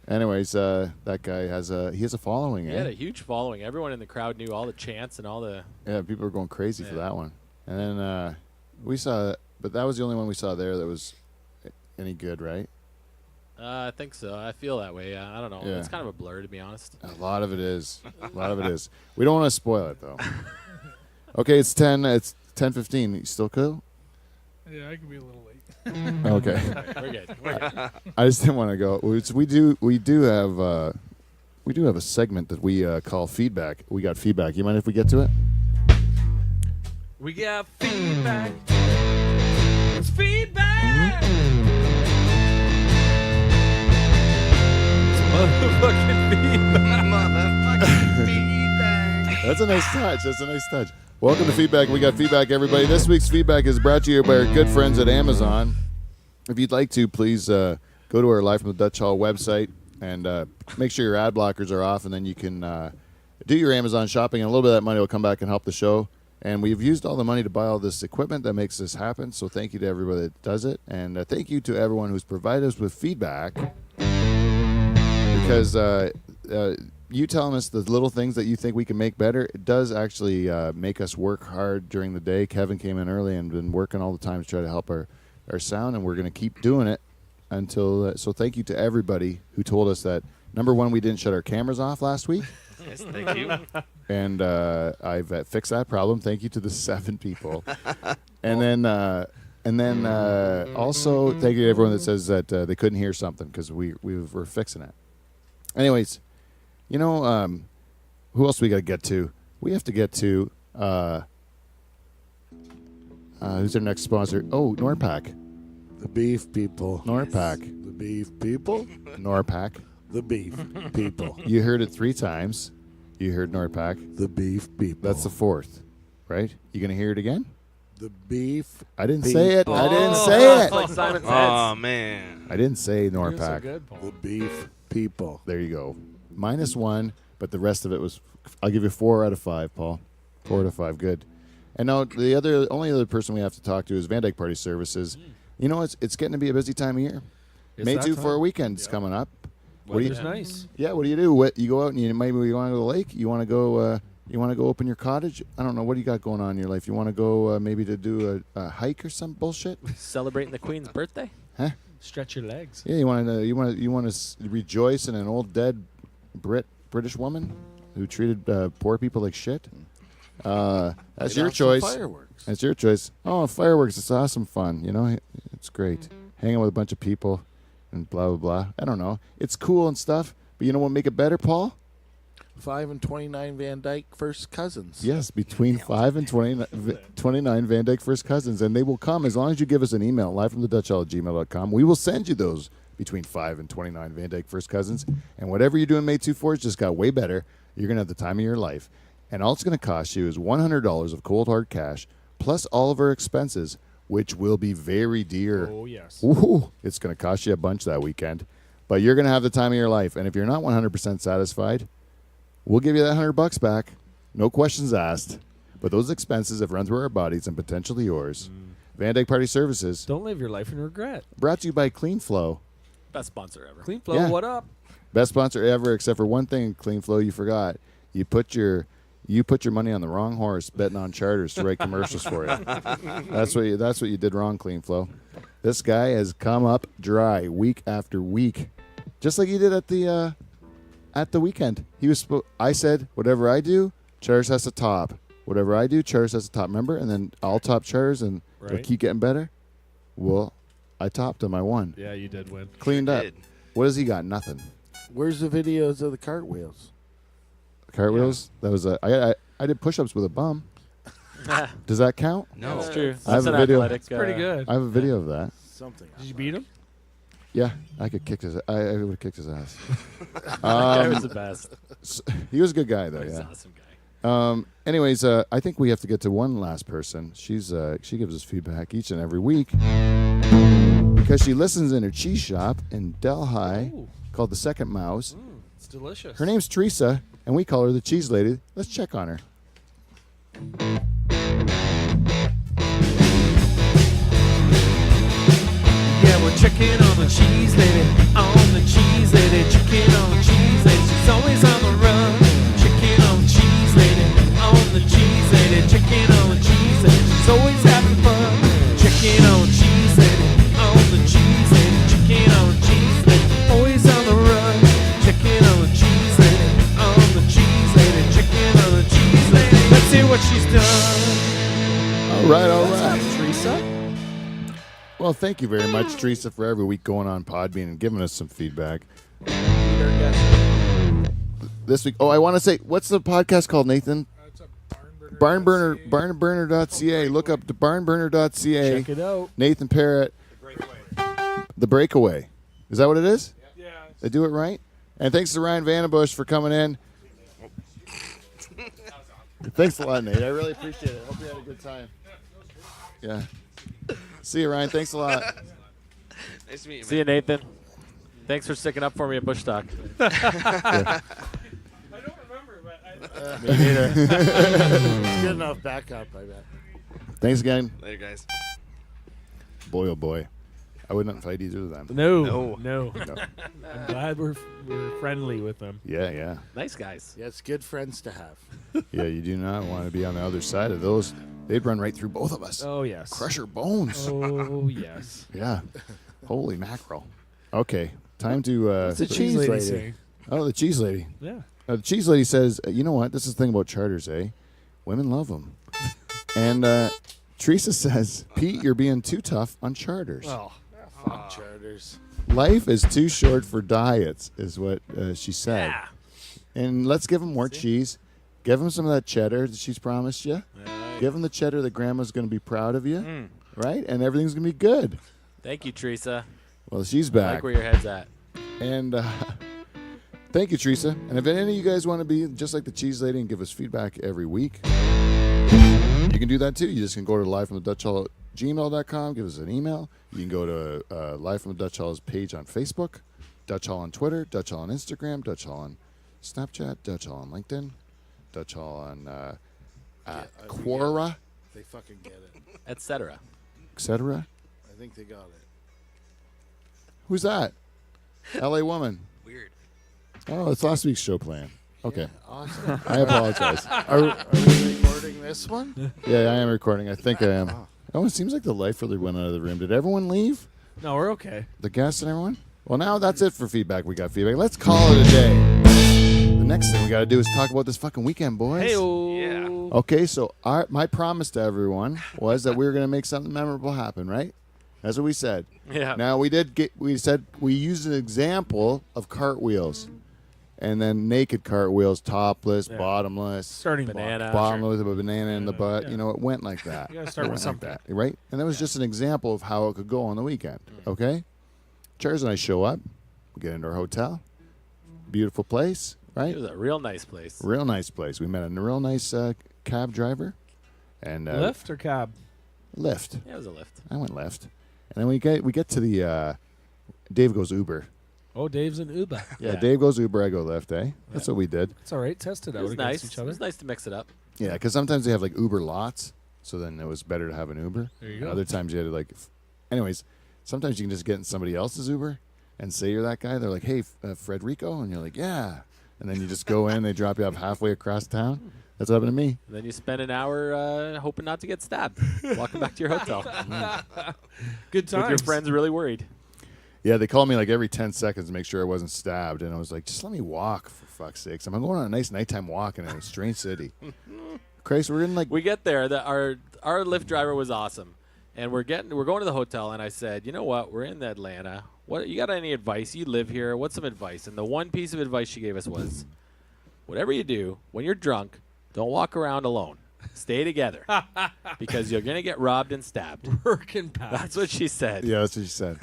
Anyways, that guy has a following. He had a huge following. Everyone in the crowd knew all the chants and all the. Yeah, people were going crazy for that one. And then we saw, but that was the only one we saw there that was any good, right? I think so. I feel that way. I don't know. Yeah. It's kind of a blur, to be honest. A lot of it is. We don't want to spoil it though. Okay, it's 10:15. You still cool? Yeah, I could be a little late. Okay. We're good. We're good. I just didn't want to go. We do have a segment that we call feedback. We got feedback. You mind if we get to it? We got feedback. It's feedback. It's motherfucking feedback. That's a nice touch. That's a nice touch. Welcome to Feedback. We got feedback, everybody. This week's feedback is brought to you by our good friends at Amazon. If you'd like to, please go to our Live from the Dutch Hall website and make sure your ad blockers are off, and then you can do your Amazon shopping, and a little bit of that money will come back and help the show. And we've used all the money to buy all this equipment that makes this happen, so thank you to everybody that does it. And thank you to everyone who's provided us with feedback, because you telling us the little things that you think we can make better, it does actually make us work hard during the day. Kevin came in early and been working all the time to try to help our sound, and we're going to keep doing it until so thank you to everybody who told us that, number one, we didn't shut our cameras off last week. Yes, thank you. And I've fixed that problem. Thank you to the 7 people. And then also thank you to everyone that says that they couldn't hear something, because we were fixing it. Anyways, you know, who else we got to get to? We have to get to who's our next sponsor? Oh, Norpac. The beef people. Norpac. The beef people. Norpac. The beef people. You heard it 3 times. You heard Norpac. The beef people. That's the 4th, right? You gonna hear it again? The beef. I didn't people. say it. I didn't say it. Like Simon says. Oh, man. I didn't say You're so Norpac. good, Paul. The beef people. There you go. -1, but the rest of it was. I'll give you 4 out of 5, Paul. 4 out of 5. Good. And now the only other person we have to talk to is Van Dyke Party Services. You know, it's getting to be a busy time of year. Is May that 2 time? for a weekend's coming up. What do you? Weather's nice. Yeah. What do you do? You go out and you want to go to the lake. You want to go. You want to go open your cottage. I don't know. What do you got going on in your life? You want to go maybe to do a hike or some bullshit? Celebrating the Queen's birthday? Huh? Stretch your legs. Yeah. You want to rejoice in an old dead British woman who treated poor people like shit. That's your choice. Fireworks. That's your choice. Oh, fireworks! It's awesome fun. You know, it's great. Hanging with a bunch of people and blah blah blah. I don't know. It's cool and stuff. But you know what make it better, Paul? 5 and 29 Van Dyke first cousins. Yes, between 5 and 29 Van Dyke first cousins, and they will come as long as you give us an email, livefromthedutchhall@gmail.com. We will send you those between 5 and 29 Van Dyke first cousins, and whatever you're doing May 2 for, it's just got way better. You're gonna have the time of your life, and all it's gonna cost you is $100 of cold hard cash plus all of our expenses, which will be very dear. Oh, yes. Ooh, it's gonna cost you a bunch that weekend, but you're gonna have the time of your life. And if you're not 100% satisfied, we'll give you that $100 back, no questions asked. But those expenses have run through our bodies and potentially yours. Van Dyke Party Services, Don't live your life in regret. brought to you by Clean Flow. Best sponsor ever. Clean Flow, Yeah. what up? Best sponsor ever, except for one thing, Clean Flow, you forgot. You put your money on the wrong horse betting on charters to write commercials for you. That's what you did wrong, Clean Flow. This guy has come up dry week after week, just like he did at the weekend. I said, whatever I do, charters has to top. Whatever I do, charters has to top. Remember? And then I'll top charters and it'll Right. keep getting better. Well, I topped him. I won. Yeah, you did win. Cleaned up. did. What has he got? Nothing. Where's the videos of the cartwheels? Cartwheels. That was I did push-ups with a bum. Does that count? No. That's true. I have That's a an video. athletic. It's pretty good. I have a video of that. Something. Did you beat him? Yeah, I could kick his. I would have kicked his ass. That guy was the best. He was a good guy though. He's Yeah. an awesome guy. Anyways, I think we have to get to one last person. She gives us feedback each and every week because she listens in her cheese shop in Delhi Ooh. called the Second Mouse. It's delicious. Her name's Teresa, and we call her the Cheese Lady. Let's check on her. Yeah, we're checking on the cheese lady, on the cheese lady, checking on the cheese lady. She's always on the run. Checking on the cheese lady, on the cheese lady, checking on the cheese lady. She's always having fun. Checking on the cheese lady, on the cheese lady, checking on the cheese lady. Always on the run. Checking on the cheese lady, on the cheese lady, checking on the cheese lady. Let's see what she's done. All right. Teresa? Well, thank you very much, Teresa, for every week going on Podbean and giving us some feedback. This week, I want to say, what's the podcast called, Nathan? It's a barnburner. Barnburner.ca. Look up the barnburner.ca. Check it out. Nathan Perrott. The Breakaway. Is that what it is? Yeah. They do it right? And thanks to Ryan VandenBussche for coming in. Thanks a lot, Nate. I really appreciate it. Hope you had a good time. Yeah. See you, Ryan. Thanks a lot. Nice to meet you. See you, Nathan. Thanks for sticking up for me at Bush Talk. I don't remember, but Me neither. It's good enough backup, I bet. Thanks again. Later, guys. Boy, oh boy. I would not fight either of them. No. No. I'm glad we're friendly with them. Yeah, yeah. Nice guys. Yeah, it's good friends to have. Yeah, you do not want to be on the other side of those. They'd run right through both of us. Oh, yes. Crush our bones. Oh, yes. Yeah. Holy mackerel. Okay. Time to... What's the cheese lady lady. saying? Oh, the cheese lady. Yeah. The cheese lady says, you know what? This is the thing about charters, eh? Women love them. And Teresa says, Pete, you're being too tough on charters. Oh, fuck charters. Life is too short for diets, is what she said. Yeah. And let's give them more cheese. Give them some of that cheddar that she's promised you. Give them the cheddar that Grandma's going to be proud of you, right? And everything's going to be good. Thank you, Teresa. Well, she's I back. like where your head's at. And thank you, Teresa. And if any of you guys want to be just like the cheese lady and give us feedback every week, you can do that too. You just can go to livefromthedutchhall@gmail.com, give us an email. You can go to Live from the Dutch Hall's page on Facebook, Dutch Hall on Twitter, Dutch Hall on Instagram, Dutch Hall on Snapchat, Dutch Hall on LinkedIn, Dutch Hall on Quora, They fucking get it. Etc. etc. I think they got it. Who's that? LA woman. Weird. Oh, it's last week's show plan. Okay. Yeah, awesome. I apologize. Are we recording this one? Yeah, I am recording. I think I am. Oh, it seems like the life really went out of the room. Did everyone leave? No, we're okay. The guests and everyone? Well, now that's it for feedback. We got feedback. Let's call it a day. The next thing we got to do is talk about this fucking weekend, boys. Hey, Okay, so my promise to everyone was that we were going to make something memorable happen, right? That's what we said. Yeah. Now we said we used an example of cartwheels, and then naked cartwheels, topless, Yeah. bottomless, Starting Banana. bottomless with a banana in the butt. Yeah. You know, it went like that. You gotta start It with went something. like that, right? And that was just an example of how it could go on the weekend. Okay, Charles and I show up. We get into our hotel. Beautiful place, right? It was a real nice place. Real nice place. We met a real nice cab driver, and Lift or cab? Lift. Yeah, it was a lift. I went left, and then we get to the Dave goes Uber. Oh, Dave's an Uber. Yeah, Dave goes Uber. I go left. That's what we did. It's all right. Test it It out was against nice. each It other. was nice to mix it up. Yeah, because sometimes they have like Uber lots, so then it was better to have an Uber. There you go. Other times you had to like, anyways, sometimes you can just get in somebody else's Uber and say you're that guy. They're like, hey, Frederico, and you're like, yeah, and then you just go in. They drop you off halfway across town. That's what happened to me. And then you spend an hour hoping not to get stabbed, walking back to your hotel. Good times. With your friends really worried. Yeah, they called me like every 10 seconds to make sure I wasn't stabbed, and I was like, just let me walk for fuck's sakes. I'm going on a nice nighttime walk in a strange city. Christ, we're in like We get there. Our Lyft driver was awesome, and we're going to the hotel. And I said, you know what? We're in Atlanta. What you got any advice? You live here. What's some advice? And the one piece of advice she gave us was, whatever you do when you're drunk, don't walk around alone. Stay together because you're gonna get robbed and stabbed. Working past. That's what she said. yeah, that's what she said.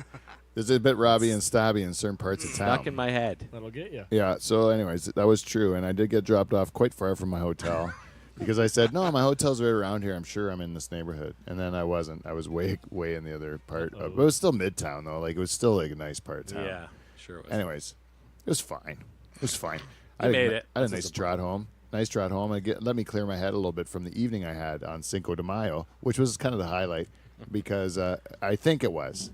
There's a bit Robbie and Stabby in certain parts of town. Stuck in my head. That'll get you. Yeah, so anyways, that was true, and I did get dropped off quite far from my hotel because I said, no, my hotel's right around here. I'm sure I'm in this neighborhood. And then I wasn't. I was way in the other part. But it was still Midtown, though. Like, it was still like a nice part of town. Yeah, sure it was. Anyways, it was fine. It was fine. You made it. I had a That's nice trot home. Nice trot home. Let me clear my head a little bit from the evening I had on Cinco de Mayo, which was kind of the highlight because I think it was.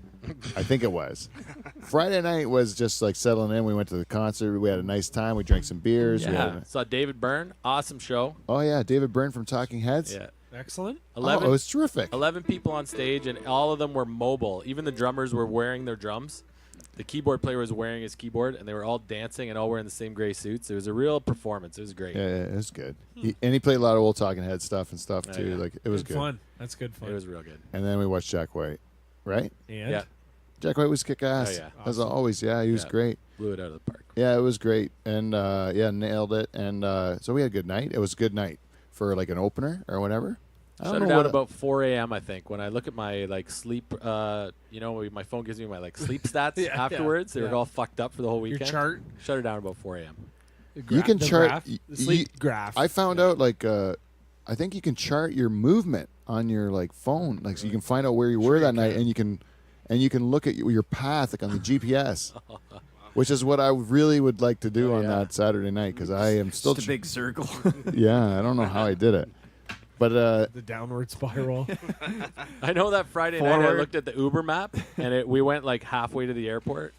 Friday night was just like settling in. We went to the concert. We had a nice time. We drank some beers. We Yeah. had Saw David Byrne. Awesome show. oh, yeah. David Byrne from Talking Heads. Yeah. Excellent. 11, Oh, it was terrific. 11 people on stage, and all of them were mobile. Even the drummers were wearing their drums. The keyboard player was wearing his keyboard, and they were all dancing and all wearing the same gray suits. It was a real performance. It was great. Yeah, it was good. And he played a lot of old Talking Head stuff and stuff, too. yeah. Like, it was good. Fun. That's good fun. It was real good. And then we watched Jack White, right? And Yeah. Jack White was kick-ass. Oh, yeah. As always. Yeah, he was Yeah. great. Blew it out of the park. Yeah, it was great, and nailed it. And so we had a good night. It was a good night for like an opener or whatever. I Shut don't her know down what about 4 a.m. I think. When I look at my like sleep, my phone gives me my like sleep stats Yeah, afterwards. They yeah. were all fucked up for the whole your weekend. chart. Shut her down about 4 a.m. The you can the chart. graph, the sleep graph. I found out like I think you can chart your movement on your like phone, like so you can find out where you were that night, and you can look at your path like on the GPS, which is what I really would like to do on that Saturday night because I am still Just a big circle. yeah, I don't know how I did it, but The downward spiral. I know that Friday night I looked at the Uber map and we went like halfway to the airport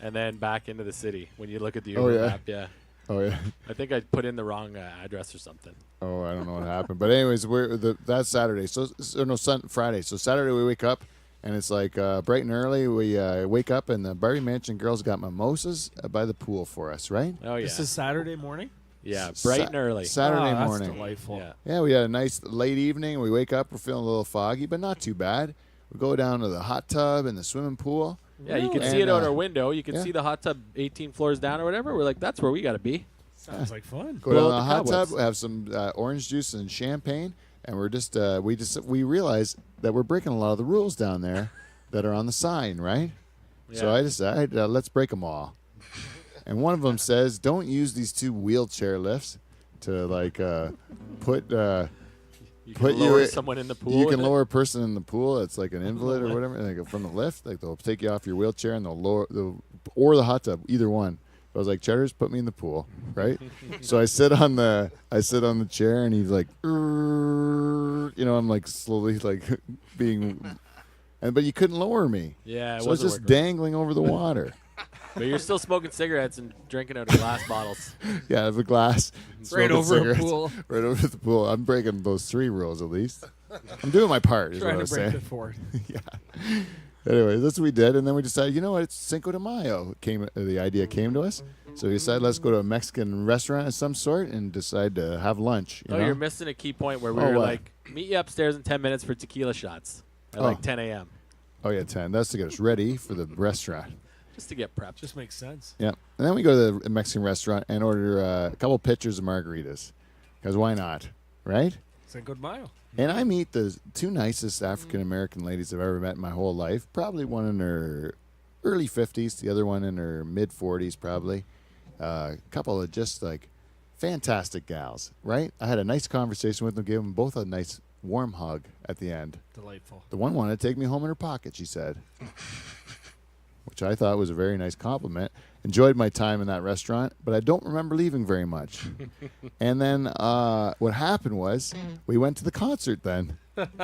and then back into the city. When you look at the Uber map, yeah. Oh yeah. I think I put in the wrong address or something. Oh, I don't know what happened, but anyways, that's Saturday. Friday. So Saturday we wake up, and it's like bright and early. We wake up, and the Barbie Mansion girls got mimosas by the pool for us, right? Oh yeah. This is Saturday morning? Yeah, bright and early. Saturday that's morning. delightful. Yeah. Yeah, we had a nice late evening. We wake up, we're feeling a little foggy, but not too bad. We go down to the hot tub and the swimming pool. Yeah, you can And, see it out our window. You can yeah. see the hot tub 18 floors down or whatever. We're like, that's where we got to be. Sounds like fun. Go Blow down to the out hot the tub, cobwebs. have some orange juice and champagne, and we're just we realize that we're breaking a lot of the rules down there that are on the sign, right? So Yeah. I decided let's break them all. And one of them says, don't use these 2 wheelchair lifts to like put You put can lower you- someone in the pool. you with can it. lower a person in the pool that's like an invalid or whatever, like from the lift, like they'll take you off your wheelchair and they'll lower or the hot tub, either one. I was like, Cheddar's, put me in the pool, right? So I sit on the chair and he's like, I'm like slowly like being, but you couldn't lower me. Yeah, it So I was wasn't just working. dangling over the water. But you're still smoking cigarettes and drinking out of glass bottles. Yeah, I have a glass. Right smoking over a cigarettes. pool. Right over the pool. I'm breaking those 3 rules at least. I'm doing my part, is what I Trying to was break saying. the 4th. Yeah. Anyway, that's what we did, and then we decided, you know what? It's Cinco de Mayo. The idea came to us, so we decided let's go to a Mexican restaurant of some sort and decide to have lunch. You Oh, know? you're missing a key point where we Oh, were what? like, meet you upstairs in 10 minutes for tequila shots at like 10 a.m. Oh yeah, 10. That's to get us ready for the restaurant. just to get prepped. Just makes sense. Yeah, and then we go to the Mexican restaurant and order a couple pitchers of margaritas, because why not, right? Cinco de Mayo. And I meet the 2 nicest African American ladies I've ever met in my whole life. Probably one in her early 50s, the other one in her mid 40s, probably. A couple of just like fantastic gals, right? I had a nice conversation with them, gave them both a nice warm hug at the end. Delightful. The one wanted to take me home in her pocket, she said, which I thought was a very nice compliment. Enjoyed my time in that restaurant, but I don't remember leaving very much. And then what happened was we went to the concert then,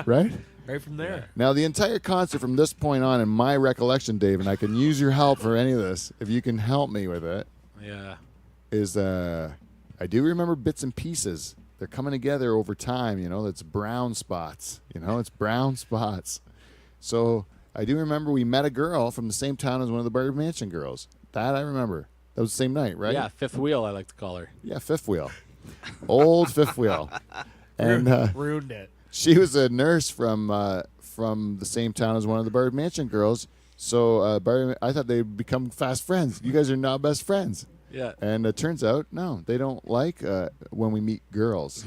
right? Right from there. Now, the entire concert from this point on, in my recollection, Dave, and I can use your help for any of this, if you can help me with it, Yeah. is I do remember bits and pieces. They're coming together over time, it's brown spots. It's brown spots. So I do remember we met a girl from the same town as one of the Barbie Mansion girls. That I remember. That was the same night, right? Yeah, fifth wheel, I like to call her. Yeah, fifth wheel. Old fifth wheel. And Ruined it. she was a nurse from the same town as one of the Barbie Mansion girls. So I thought they'd become fast friends. You guys are now best friends. Yeah. And it turns out, no, they don't like when we meet girls.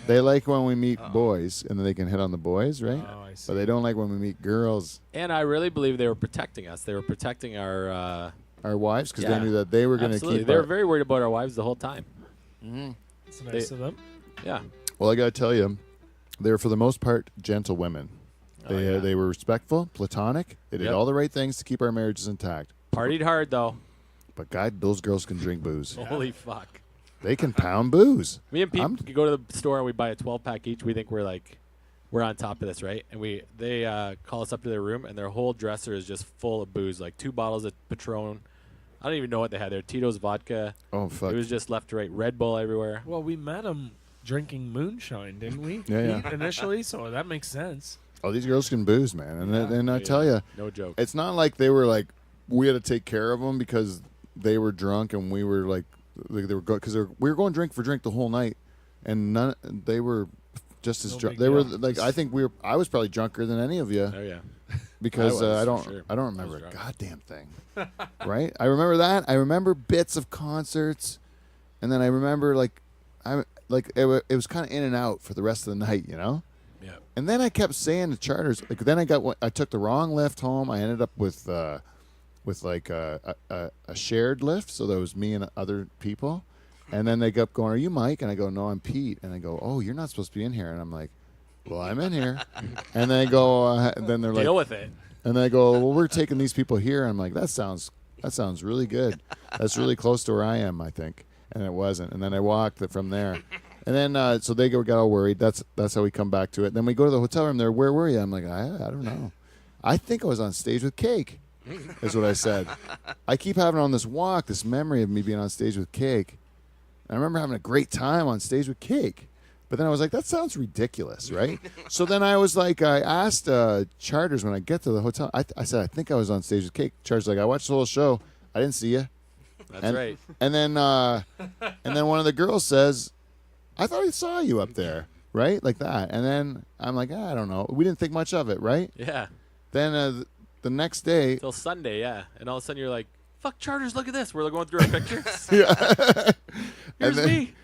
They like when we meet boys, and then they can hit on the boys, right? Oh, I see. But they don't like when we meet girls, And I really believe they were protecting us. They were protecting our... our wives, because Yeah. they knew that they were going to absolutely. keep They were our... very worried about our wives the whole time. It's nice of them. Yeah. Well, I got to tell you, they were, for the most part, gentle women. They were respectful, platonic. They did Yep. all the right things to keep our marriages intact. Partied hard, though. But God, those girls can drink booze. Holy fuck. They can pound booze. Me and Pete I'm- could go to the store and we buy a 12-pack each. We think we're on top of this, right? And they call us up to their room, and their whole dresser is just full of booze, like 2 bottles of Patron. I don't even know what they had there. Tito's vodka. Oh, fuck. It was just left to right. Red Bull everywhere. Well, we met him drinking moonshine, didn't we? Yeah, yeah. Initially, so that makes sense. Oh, these girls can booze, man. And I tell you, No joke. it's not like they were like, we had to take care of them because they were drunk and we were like they were because we were going drink for drink the whole night, and they were just as No drunk. big They were deal. like, I think I was probably drunker than any of you Oh, yeah. because I was, I for sure. don't I was remember a drunk. goddamn thing. Right? I remember that. I remember bits of concerts, and then I remember it was kind of in and out for the rest of the night, Yeah. And then I kept saying to charters, like, then I took the wrong lift home. I ended up with like a shared lift, so that was me and other people. And then they kept going, "Are you Mike?" And I go, "No, I'm Pete." And I go, "Oh, you're not supposed to be in here." And I'm like, "Well, I'm in here." And they go, and then they're Deal like, with it. and they go, "Well, we're taking these people here." I'm like, that sounds really good. That's really close to where I am, I think. And it wasn't. And then I walked from there. And then so they got all worried. That's how we come back to it. Then we go to the hotel room there. "Where were you?" I'm like, I don't know. "I think I was on stage with Cake," is what I said. I keep having on this walk this memory of me being on stage with Cake. And I remember having a great time on stage with Cake. But then I was like, that sounds ridiculous, right? So then I was like, I asked Charters when I get to the hotel. I said, "I think I was on stage with Cake." Charters like, "I watched the whole show. I didn't see you." That's right. And then one of the girls says, "I thought I saw you up there," right? Like that. And then I'm like, I don't know. We didn't think much of it, right? Yeah. Then the next day. Till Sunday, yeah. And all of a sudden you're like, "Fuck Charters, look at this." We're going through our pictures. Yeah. Here's me.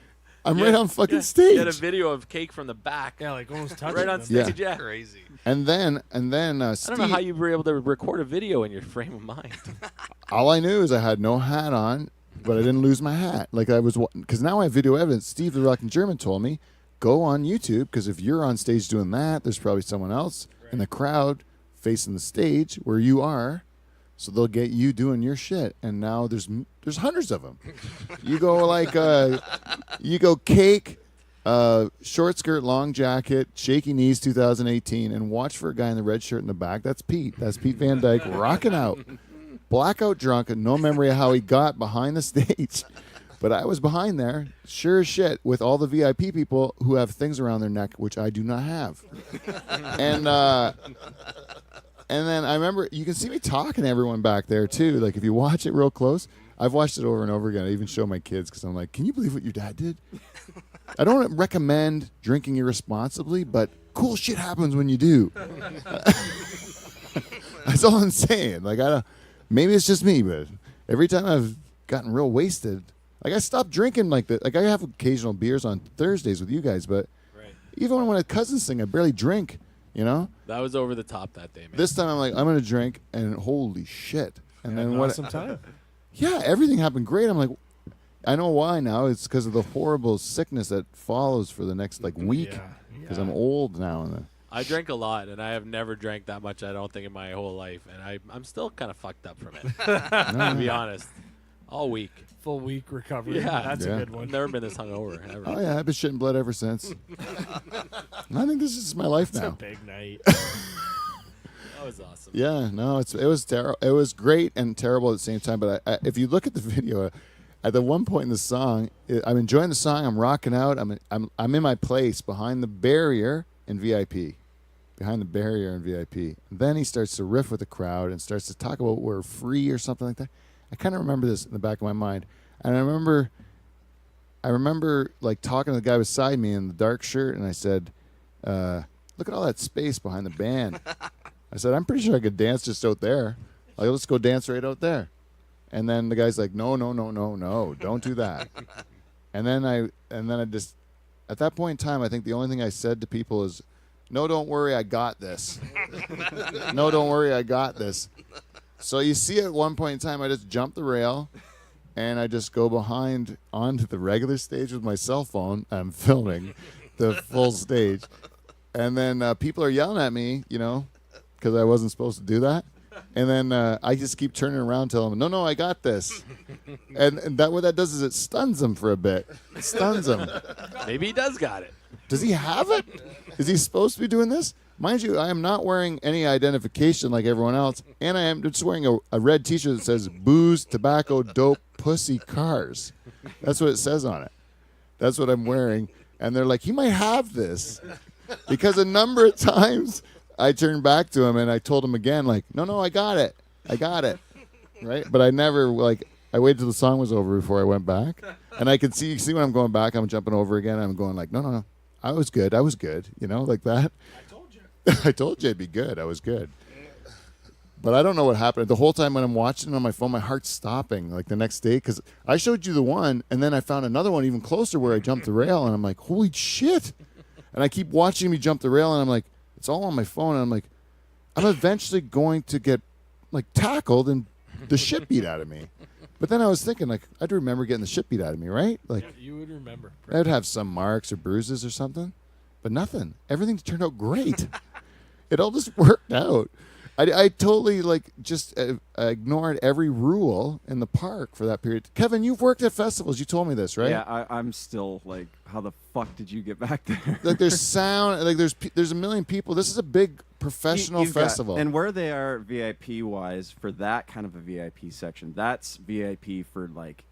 I'm Yeah, right on fucking yeah. stage. You had a video of Cake from the back. Yeah, like almost touching Right on them. stage, yeah. Crazy. And then I don't know how you were able to record a video in your frame of mind. all I knew is I had no hat on, but I didn't lose my hat. Like I was, because now I have video evidence. Steve the Rockin' German told me, go on YouTube, because if you're on stage doing that, there's probably someone else in the crowd facing the stage where you are, so they'll get you doing your shit. And now there's hundreds of them. You go like, you go Cake, short skirt, long jacket, shaky knees, 2018, and watch for a guy in the red shirt in the back. That's Pete. That's Pete Van Dyke rocking out. Blackout drunk and no memory of how he got behind the stage. But I was behind there, sure as shit, with all the VIP people who have things around their neck, which I do not have. And then I remember, you can see me talking to everyone back there, too. Like, if you watch it real close, I've watched it over and over again. I even show my kids, because I'm like, can you believe what your dad did? I don't recommend drinking irresponsibly, but cool shit happens when you do. That's all I'm saying. Like, maybe it's just me, but every time I've gotten real wasted, like, I stopped drinking like that. Like, I have occasional beers on Thursdays with you guys, but even when my cousins sing, I barely drink, you know? That was over the top that day, man. This time I'm like, I'm going to drink, and holy shit. And then what? Awesome time. Yeah, everything happened great. I'm like, I know why now. It's because of the horrible sickness that follows for the next, like, week. Because I'm old now. And I drink a lot, and I have never drank that much, I don't think, in my whole life. And I'm still kind of fucked up from it, to be honest. All week. Full week recovery. Yeah. That's a good I've one. never been this hungover, ever. oh, yeah, I've been shitting blood ever since. I think this is my life It's now. a big night. That was awesome. Yeah, no, it was terrible. It was great and terrible at the same time. But if you look at the video, at the one point in the song, I'm enjoying the song. I'm rocking out. I'm in my place behind the barrier in VIP, behind the barrier in VIP. And then he starts to riff with the crowd and starts to talk about we're free or something like that. I kind of remember this in the back of my mind, and I remember like talking to the guy beside me in the dark shirt, and I said, "Look at all that space behind the band." I said, "I'm pretty sure I could dance just out there. Like, let's go dance right out there." And then the guy's like, "No, don't do that." and then I just, at that point in time, I think the only thing I said to people is, "No, don't worry, I got this." No, don't worry, I got this. So you see, at one point in time, I just jump the rail, and I just go behind onto the regular stage with my cell phone. I'm filming the full stage, and then people are yelling at me, you know, because I wasn't supposed to do that. And then I just keep turning around, telling them, no, I got this. And that what that does is it stuns them for a bit. It stuns them. Maybe he does got it. Does he have it? Is he supposed to be doing this? Mind you, I am not wearing any identification like everyone else, and I am just wearing a red T-shirt that says booze, tobacco, dope, pussy, cars. That's what it says on it. That's what I'm wearing. And they're like, he might have this. Because a number of times I turned back to him and I told him again, like, no, I got it. Right? But I never, like, I waited till the song was over before I went back. And I could see when I'm going back, I'm jumping over again. I'm going like, no. I was good. You know, like that. I told you I'd be good. I was good. But I don't know what happened. The whole time when I'm watching it on my phone, my heart's stopping, like the next day. Because I showed you the one, and then I found another one even closer where I jumped the rail, and I'm like, holy shit. And I keep watching me jump the rail, and I'm like, it's all on my phone. And I'm like, I'm eventually going to get, like, tackled and the shit beat out of me. But then I was thinking, like, I'd remember getting the shit beat out of me, right? Like, You would remember. I'd have some marks or bruises or something, but nothing. Everything turned out great. It all just worked out. I totally just ignored every rule in the park for that period. Kevin, you've worked at festivals. You told me this, right? Yeah, I'm still like, how the fuck did you get back there? Like there's sound, like there's a million people. This is a big professional You've got- festival. and where they are VIP wise for that kind of a VIP section, that's VIP for like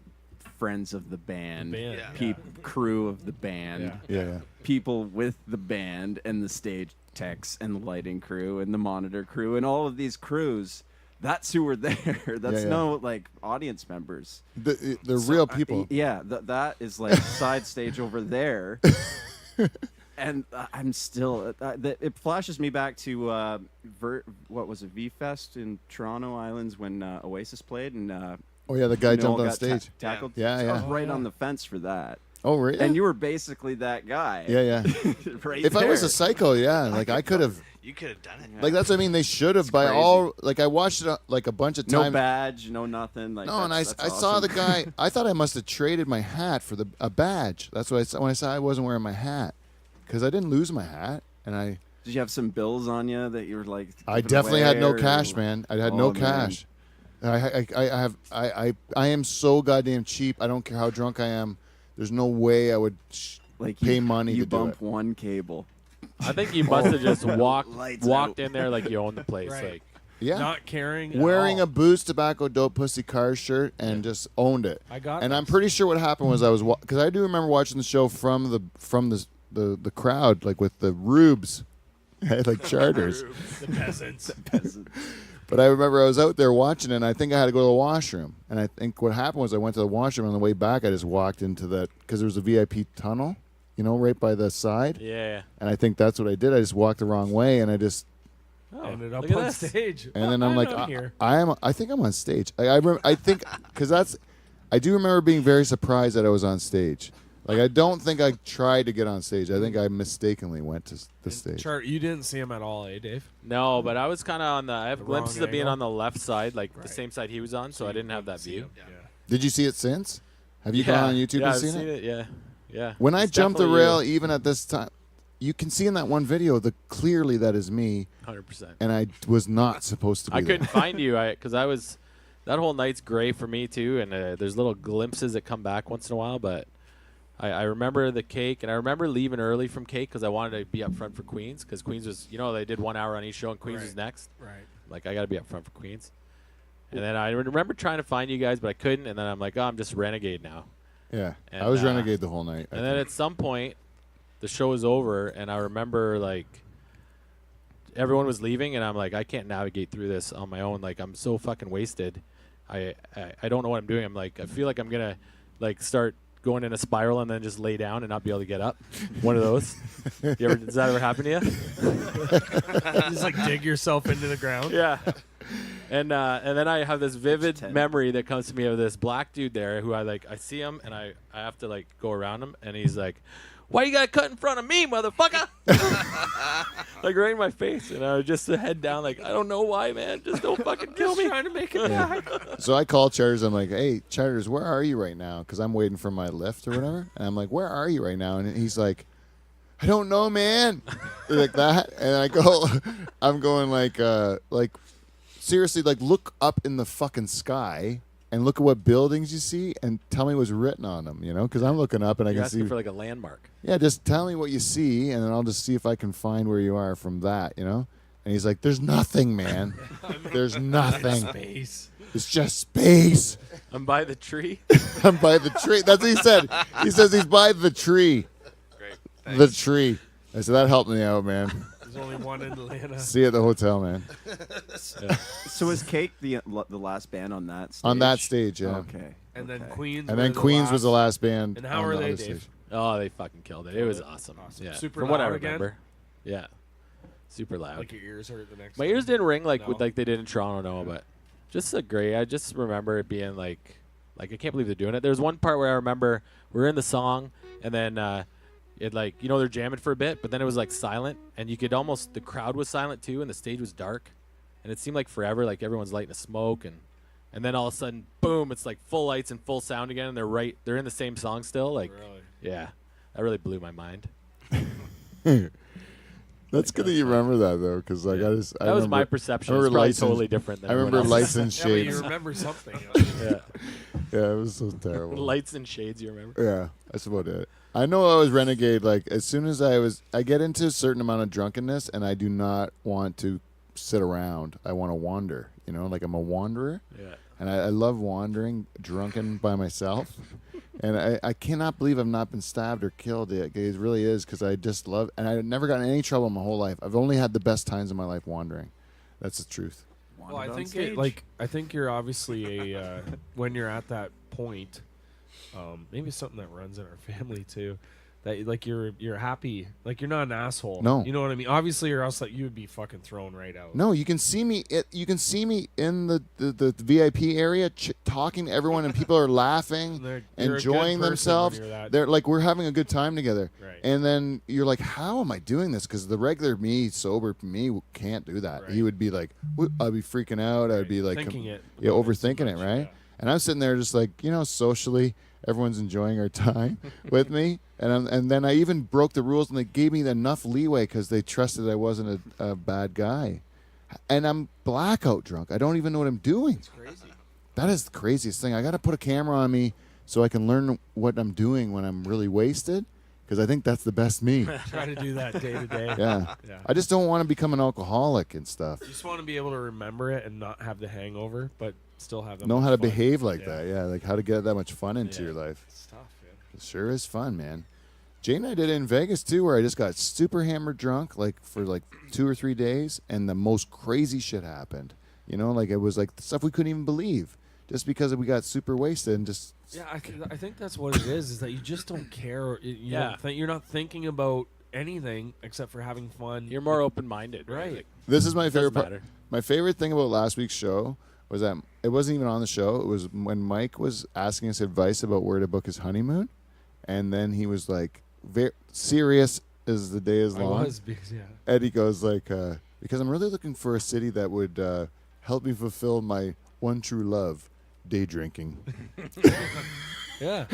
friends of the band, band, crew of the band, yeah. people with the band and the stage techs and the lighting crew and the monitor crew and all of these crews. That's who were there. That's Yeah. no like audience members. The So, real people. That is like side stage over there. And I'm still. It flashes me back to what was it, V-Fest in Toronto Islands when Oasis played, and Oh yeah, the guy Noel jumped on got stage. tackled. Yeah, I was yeah. right on the fence for that. Oh really? And you were basically that guy. Yeah. Right If I was there. a psycho, yeah, like I could have. You could have done it. Like that's what I mean. They should have by crazy. all. Like I watched it like a bunch of no times. badge, no nothing. Like No, and I that's saw awesome. the guy. I thought I must have traded my hat for a badge. That's what I saw when I saw I wasn't wearing my hat because I didn't lose my hat, and I Did you have some bills on you that you were like? I giving definitely had no away, or- cash, man. I had Oh, no man. cash. I am so goddamn cheap. I don't care how drunk I am. There's no way I would Like pay you, money You to do bump it. one cable. I think you must have just Lights walked out. in there like you own the place. Right. Like Yeah, Not caring. wearing at a Booze Tobacco Dope Pussy Cars shirt and just owned it. I got And this. I'm pretty sure what happened was I was because I do remember watching the show from the crowd, like with the rubes, like charters. the peasants. But I remember I was out there watching it, and I think I had to go to the washroom. And I think what happened was I went to the washroom, and on the way back I just walked into that, because there was a VIP tunnel, right by the side. yeah. And I think that's what I did. I just walked the wrong way, and I just, Oh, Ended up look at on this. stage. and then I'm like, here. I think I'm on stage. I think, because I do remember being very surprised that I was on stage. Like, I don't think I tried to get on stage. I think I mistakenly went to the stage. Chart, you didn't see him at all, Dave? No, but I was kind of on I have The glimpses wrong of being angle? on the left side, like the Right. same side he was on, so I didn't have that view. Yeah. Did you see it since? Have you gone on YouTube yeah, and I've seen seen it? it. Yeah. When I It's jumped the definitely rail, even at this time, you can see in that one video clearly that is me, 100%. and I was not supposed to be I there. couldn't find you, because I was. That whole night's gray for me too, and there's little glimpses that come back once in a while. But I remember the cake, and I remember leaving early from cake because I wanted to be up front for Queens, because Queens was, they did 1 hour on each show, and Queens was next. Right. Like, I got to be up front for Queens. And then I remember trying to find you guys, but I couldn't. And then I'm like, oh, I'm just Renegade now. Yeah, And, I was renegade the whole night. I And then think. at some point, the show was over, and I remember, like, everyone was leaving, and I'm like, I can't navigate through this on my own. Like, I'm so fucking wasted. I don't know what I'm doing. I'm like, I feel like I'm going to, like, start going in a spiral and then just lay down and not be able to get up. One of those. Does that ever happen to you? Just like dig yourself into the ground. Yeah. And then I have this vivid memory that comes to me of this black dude there who I see him, and I have to like go around him, and he's like, "Why you gotta cut in front of me, motherfucker?" Like right in my face, and I was just head down like, I don't know why, man, just don't fucking kill me. Trying to make it back. So I call Charters. I'm like, hey, Charters, where are you right now? Because I'm waiting for my lift or whatever. And I'm like, where are you right now? And he's like, I don't know, man. Like that. And I go, I'm going like seriously, like look up in the fucking sky and look at what buildings you see and tell me what's written on them, Because I'm looking up and I You're can see. asking for like a landmark. Yeah, just tell me what you see, and then I'll just see if I can find where you are from that, And he's like, there's nothing, man. There's nothing. Space. It's just space. I'm by the tree. I'm by the tree. That's what he said. He says he's by the tree. Great. The tree. I said, that helped me out, man. There's only one in Atlanta. See you at the hotel, man. So is Cake the last band on that stage? On that stage, yeah. Okay. And then Okay. Queens. And were then the Queens last- was the last band. And how on are the they, other Dave? stage. Oh, they fucking killed it. It was awesome. Awesome. Yeah. Super From what I loud again? remember. Yeah. Super loud. Like your ears hurt the next My day? ears didn't ring like No. they did in Toronto, no, but just a great. I just remember it being like I can't believe they're doing it. There's one part where I remember we're in the song, and then it they're jamming for a bit, but then it was like silent, and you could almost the crowd was silent too, and the stage was dark, and it seemed like forever, like everyone's lighting a smoke, and and then all of a sudden, boom! It's like full lights and full sound again, and they're in the same song still. Like, Really? yeah, that really blew my mind. That's good that you remember that though, because like That was my perception. It's probably totally different than I remember everyone else's. Lights and Yeah, but you Shades. remember something. Yeah. Yeah, it was so terrible. Lights and Shades, you remember? Yeah, that's about it. I know I was renegade. Like as soon as I get into a certain amount of drunkenness, and I do not want to sit around. I want to wander. You know, like I'm a wanderer. Yeah. And I love wandering, drunken by myself. And I cannot believe I've not been stabbed or killed yet. It really is because I just love, and I've never gotten in any trouble in my whole life. I've only had the best times in my life wandering. That's the truth. Well, I think you're obviously a when you're at that point, maybe it's something that runs in our family too. That like you're happy, like you're not an asshole. No. You know what I mean? Obviously, or else like you would be fucking thrown right out. No, you can see me. You can see me in the VIP area talking to everyone, and people are laughing, You're a good enjoying person themselves. when you're that- They're like, we're having a good time together. Right. And then you're like, how am I doing this? Because the regular me, sober me, can't do that. Right. He would be like, I'd be freaking out. I'd be like, Thinking it. yeah, a little bit too overthinking it, much, right? yeah. And I'm sitting there just like, socially, everyone's enjoying our time with me. And then I even broke the rules, and they gave me enough leeway because they trusted I wasn't a bad guy. And I'm blackout drunk. I don't even know what I'm doing. It's crazy. That is the craziest thing. I got to put a camera on me so I can learn what I'm doing when I'm really wasted, because I think that's the best me. Try to do that day to day. Yeah. Yeah. I just don't want to become an alcoholic and stuff. You just want to be able to remember it and not have the hangover, but still have that Know much how to fun. behave like Yeah. that. Yeah, like how to get that much fun into Yeah. your life. It's tough, yeah. It sure is fun, man. Jane and I did it in Vegas too, where I just got super hammered drunk, like for like 2 or 3 days, and the most crazy shit happened. Like it was like stuff we couldn't even believe, just because we got super wasted and just. Yeah, I think that's what it is that you just don't care. You're not thinking about anything except for having fun. You're more open-minded, Right. Like, This is my favorite part. matter. My favorite thing about last week's show was that it wasn't even on the show. It was when Mike was asking us advice about where to book his honeymoon, and then he was like, very serious as the day is I long. was because Eddie goes like, because I'm really looking for a city that would help me fulfill my one true love, day drinking. yeah.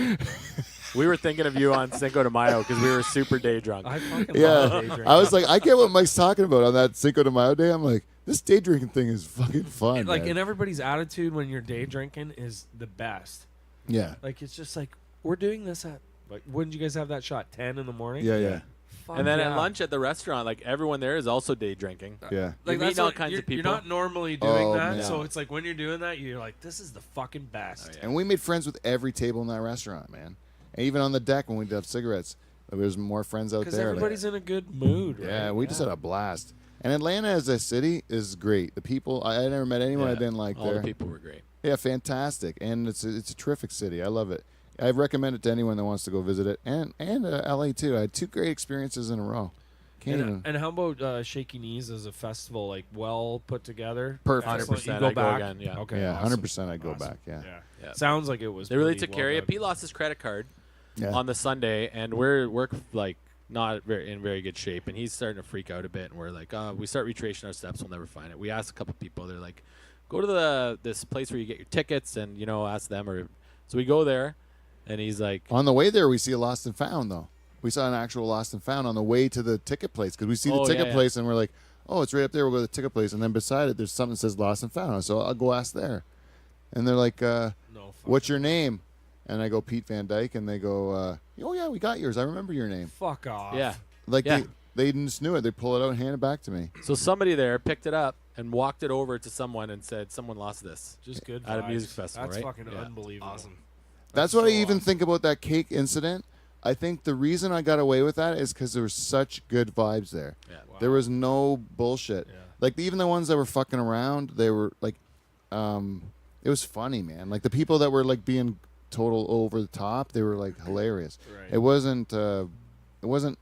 we were thinking of you on Cinco de Mayo because we were super day drunk. I fucking Yeah, love day drinking. I was like, I get what Mike's talking about on that Cinco de Mayo day. I'm like, this day drinking thing is fucking fun. Like, man. and everybody's attitude when you're day drinking is the best. Yeah, Like, it's just like, we're doing this at, like, wouldn't you guys have that shot? 10 in the morning? yeah. Fuck and then yeah. at lunch at the restaurant, like everyone there is also day drinking. Yeah. Like, You're that's meeting all what- kinds of You're people. not normally doing Oh, that, man. so it's like when you're doing that, you're like, this is the fucking best. Oh, yeah. And we made friends with every table in that restaurant, man. And even on the deck when we'd have cigarettes, there was more friends out Because there. like- everybody's in a good mood, right? yeah, we just had a blast. And Atlanta as a city is great. The people, I never met anyone I Yeah, didn't like all there. the people were great. Yeah, fantastic. And it's a terrific city. I love it. I recommend it to anyone that wants to go visit it. And LA too. I had 2 great experiences in a row. Can't even. And how about Shaky Knees as a festival, like well put together? Perfect. Excellent. 100%, You go I'd go back again, yeah. Okay. Yeah, awesome. 100% I'd go Awesome. back, yeah. Yeah. Sounds like it was. They really pretty took well care of you. done. Pete lost his credit card Yeah. on the Sunday, and we're like not in very good shape, and he's starting to freak out a bit. And we're like, we start retracing our steps, we'll never find it. We asked a couple people, they're like, go to this place where you get your tickets, and ask them. So we go there, and he's like, On the way there, we see a lost and found, though. We saw an actual lost and found on the way to the ticket place, because we see the Oh, ticket yeah. place, and we're like, oh, it's right up there. We'll go to the ticket place. And then beside it, there's something that says lost and found. So I'll go ask there. And they're like, No. Fuck. what's your name? And I go, Pete Van Dyke. And they go, oh, yeah, we got yours. I remember your name. Fuck off. yeah. Like, Yeah. they just knew it. They pull it out and hand it back to me. So somebody there picked it up and walked it over to someone and said, someone lost this. Just good. At a vibes. music festival, That's right? fucking Yeah. unbelievable. Awesome. That's what I so even awesome. think about that cake incident. I think the reason I got away with that is because there were such good vibes there. Yeah. Wow. There was no bullshit. Yeah. Like even the ones that were fucking around, they were like, it was funny, man. Like the people that were like being total over the top, they were like hilarious. Right. It wasn't.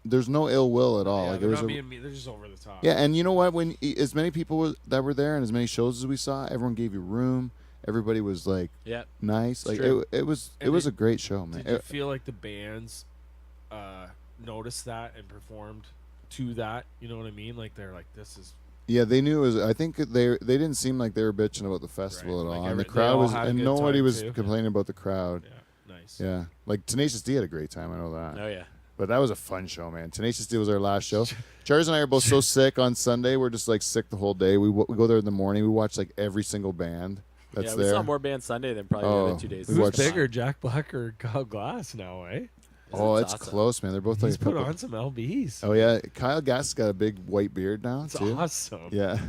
There's no ill will at all. Yeah, like it they're was. not being mean. They're just over the top. Yeah, and you know what? When as many people that were there and as many shows as we saw, everyone gave you room. Everybody was like Yeah. nice. Like true. it was. And It was did- a great show, man. Did you feel like the bands noticed that and performed to that? You know what I mean? Like they're like, this is Yeah, they knew it was. I think they didn't seem like they were bitching about the festival Right. at all, Like and the they crowd all was, had a and good nobody time, was too. complaining about the crowd. Yeah, nice. Yeah, like Tenacious D had a great time. I know that. Oh yeah. But that was a fun show, man. Tenacious D was our last show. Charles and I are both so sick on Sunday. We're just like sick the whole day. We go there in the morning. We watch like every single band that's Yeah, there. we saw more bands Sunday than probably the Oh, other 2 days. we Who's watched- bigger, Jack Black or Kyle Glass now, eh? Oh, It's it's awesome. close, man. They're both He's like a put couple- on some LBs. Oh yeah, Kyle Gass got a big white beard now It's too. awesome. Yeah,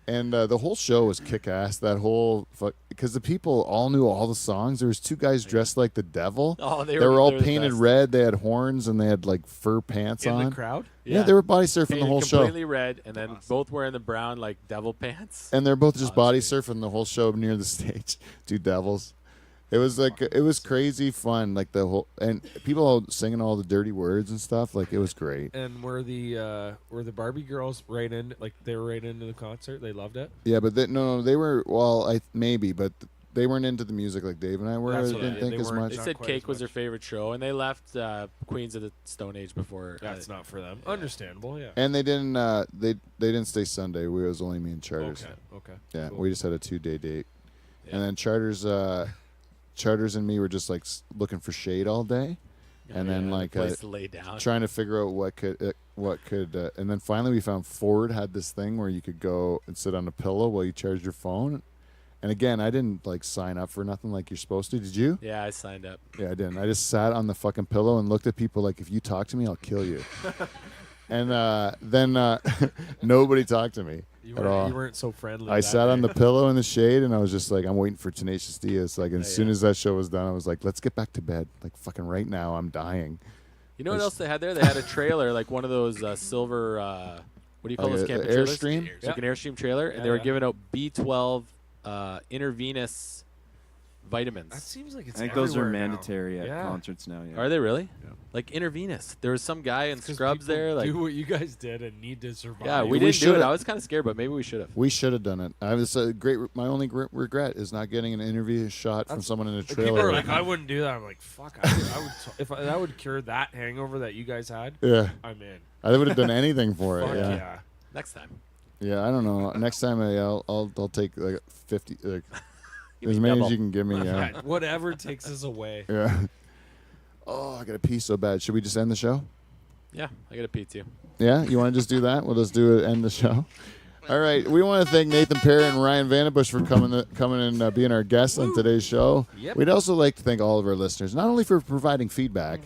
and the whole show was kick ass. That whole because the people all knew all the songs. There was two guys dressed like the devil. Oh, They were all they the painted best. red. They had horns and they had like fur pants In on. the crowd? Yeah, they were body surfing Painted the whole show. completely red, and then both wearing the brown like devil pants. And they're both just Oh, body that's surfing the whole show near the stage. Two devils. It was like it was crazy fun. Like the whole and people all singing all the dirty words and stuff. Like it was great. And were the Barbie girls right in? Like they were right into the concert. They loved it. Yeah, but no, they were maybe, but they weren't into the music like Dave and I were. I That's what didn't I- think they as weren't- much. They Not said quite Cake as was their much. favorite show, and they left Queens of the Stone Age before. That's not for them. Understandable. Yeah. And they didn't. They didn't stay Sunday. It was only me and Charters. Okay. Yeah, Cool. we just had a 2-day date, Yeah. and then Charters and me were just like looking for shade all day, and then like place to lay down. trying to figure out what could, and then finally we found Ford had this thing where you could go and sit on a pillow while you charged your phone. And again, I didn't like sign up for nothing like you're supposed to. Did you? Yeah, I signed up. Yeah, I didn't. I just sat on the fucking pillow and looked at people like, if you talk to me, I'll kill you. And then nobody talked to me You at all. weren't so friendly. I that sat on day. the pillow in the shade, and I was just like, I'm waiting for Tenacious D. It's like, and as soon yeah. as that show was done, I was like, let's get back to bed. Like, fucking right now, I'm dying. You know what else they had there? They had a trailer, like one of those silver. What do you call those the camping trailers? Airstream? It's like an Airstream trailer, and they were giving out B12 intravenous vitamins. That seems like I it's. think those are everywhere now. mandatory at Yeah. concerts now. Yeah. Are they really? Yeah. Like intravenous. There was some guy in 'Cause scrubs people there. Like, do what you guys did and need to survive. yeah, we We didn't do it. should've- I was kind of scared, but maybe we should have. We should have done it. I was my only regret is not getting an interview shot from someone in a People trailer. are like, I wouldn't do that. I'm like, fuck. I would if that would cure that hangover that you guys had. Yeah, I'm in. I would have done anything for it. Fuck Yeah. yeah. Next time. Yeah, I don't know. Next time I'll take like 50, like, Give as me many double. as you can give me. Yeah. Yeah, whatever takes us away. Yeah. Oh, I gotta pee so bad. Should we just end the show? Yeah, I got to pee too. Yeah, you want to just do that? We'll just do it. End the show. All right. We want to thank Nathan Perrott and Ryan VandenBussche for coming and being our guests on today's show. Yep. We'd also like to thank all of our listeners, not only for providing feedback,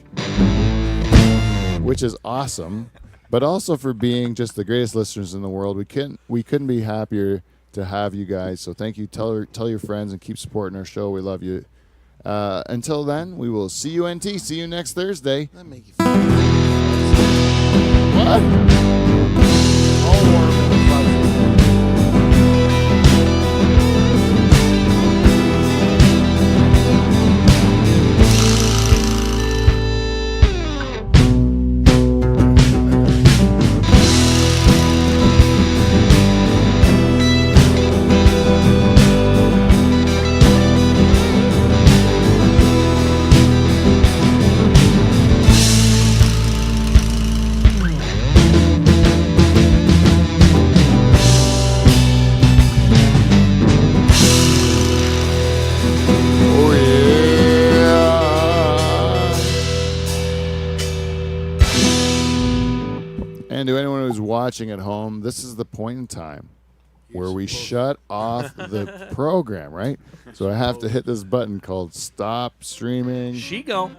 which is awesome, but also for being just the greatest listeners in the world. We couldn't be happier to have you guys. So thank you. Tell your friends and keep supporting our show. We love you. Until then, we will see you NT. See you next Thursday. That make you feel What? all warm and fuzzy. Oh yeah. And to anyone who's watching at home, this is the point in time where we shut off the program, right? So I have to hit this button called stop streaming. She go.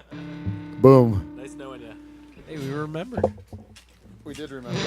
Boom. Nice knowing you. Hey, we remembered. We did remember.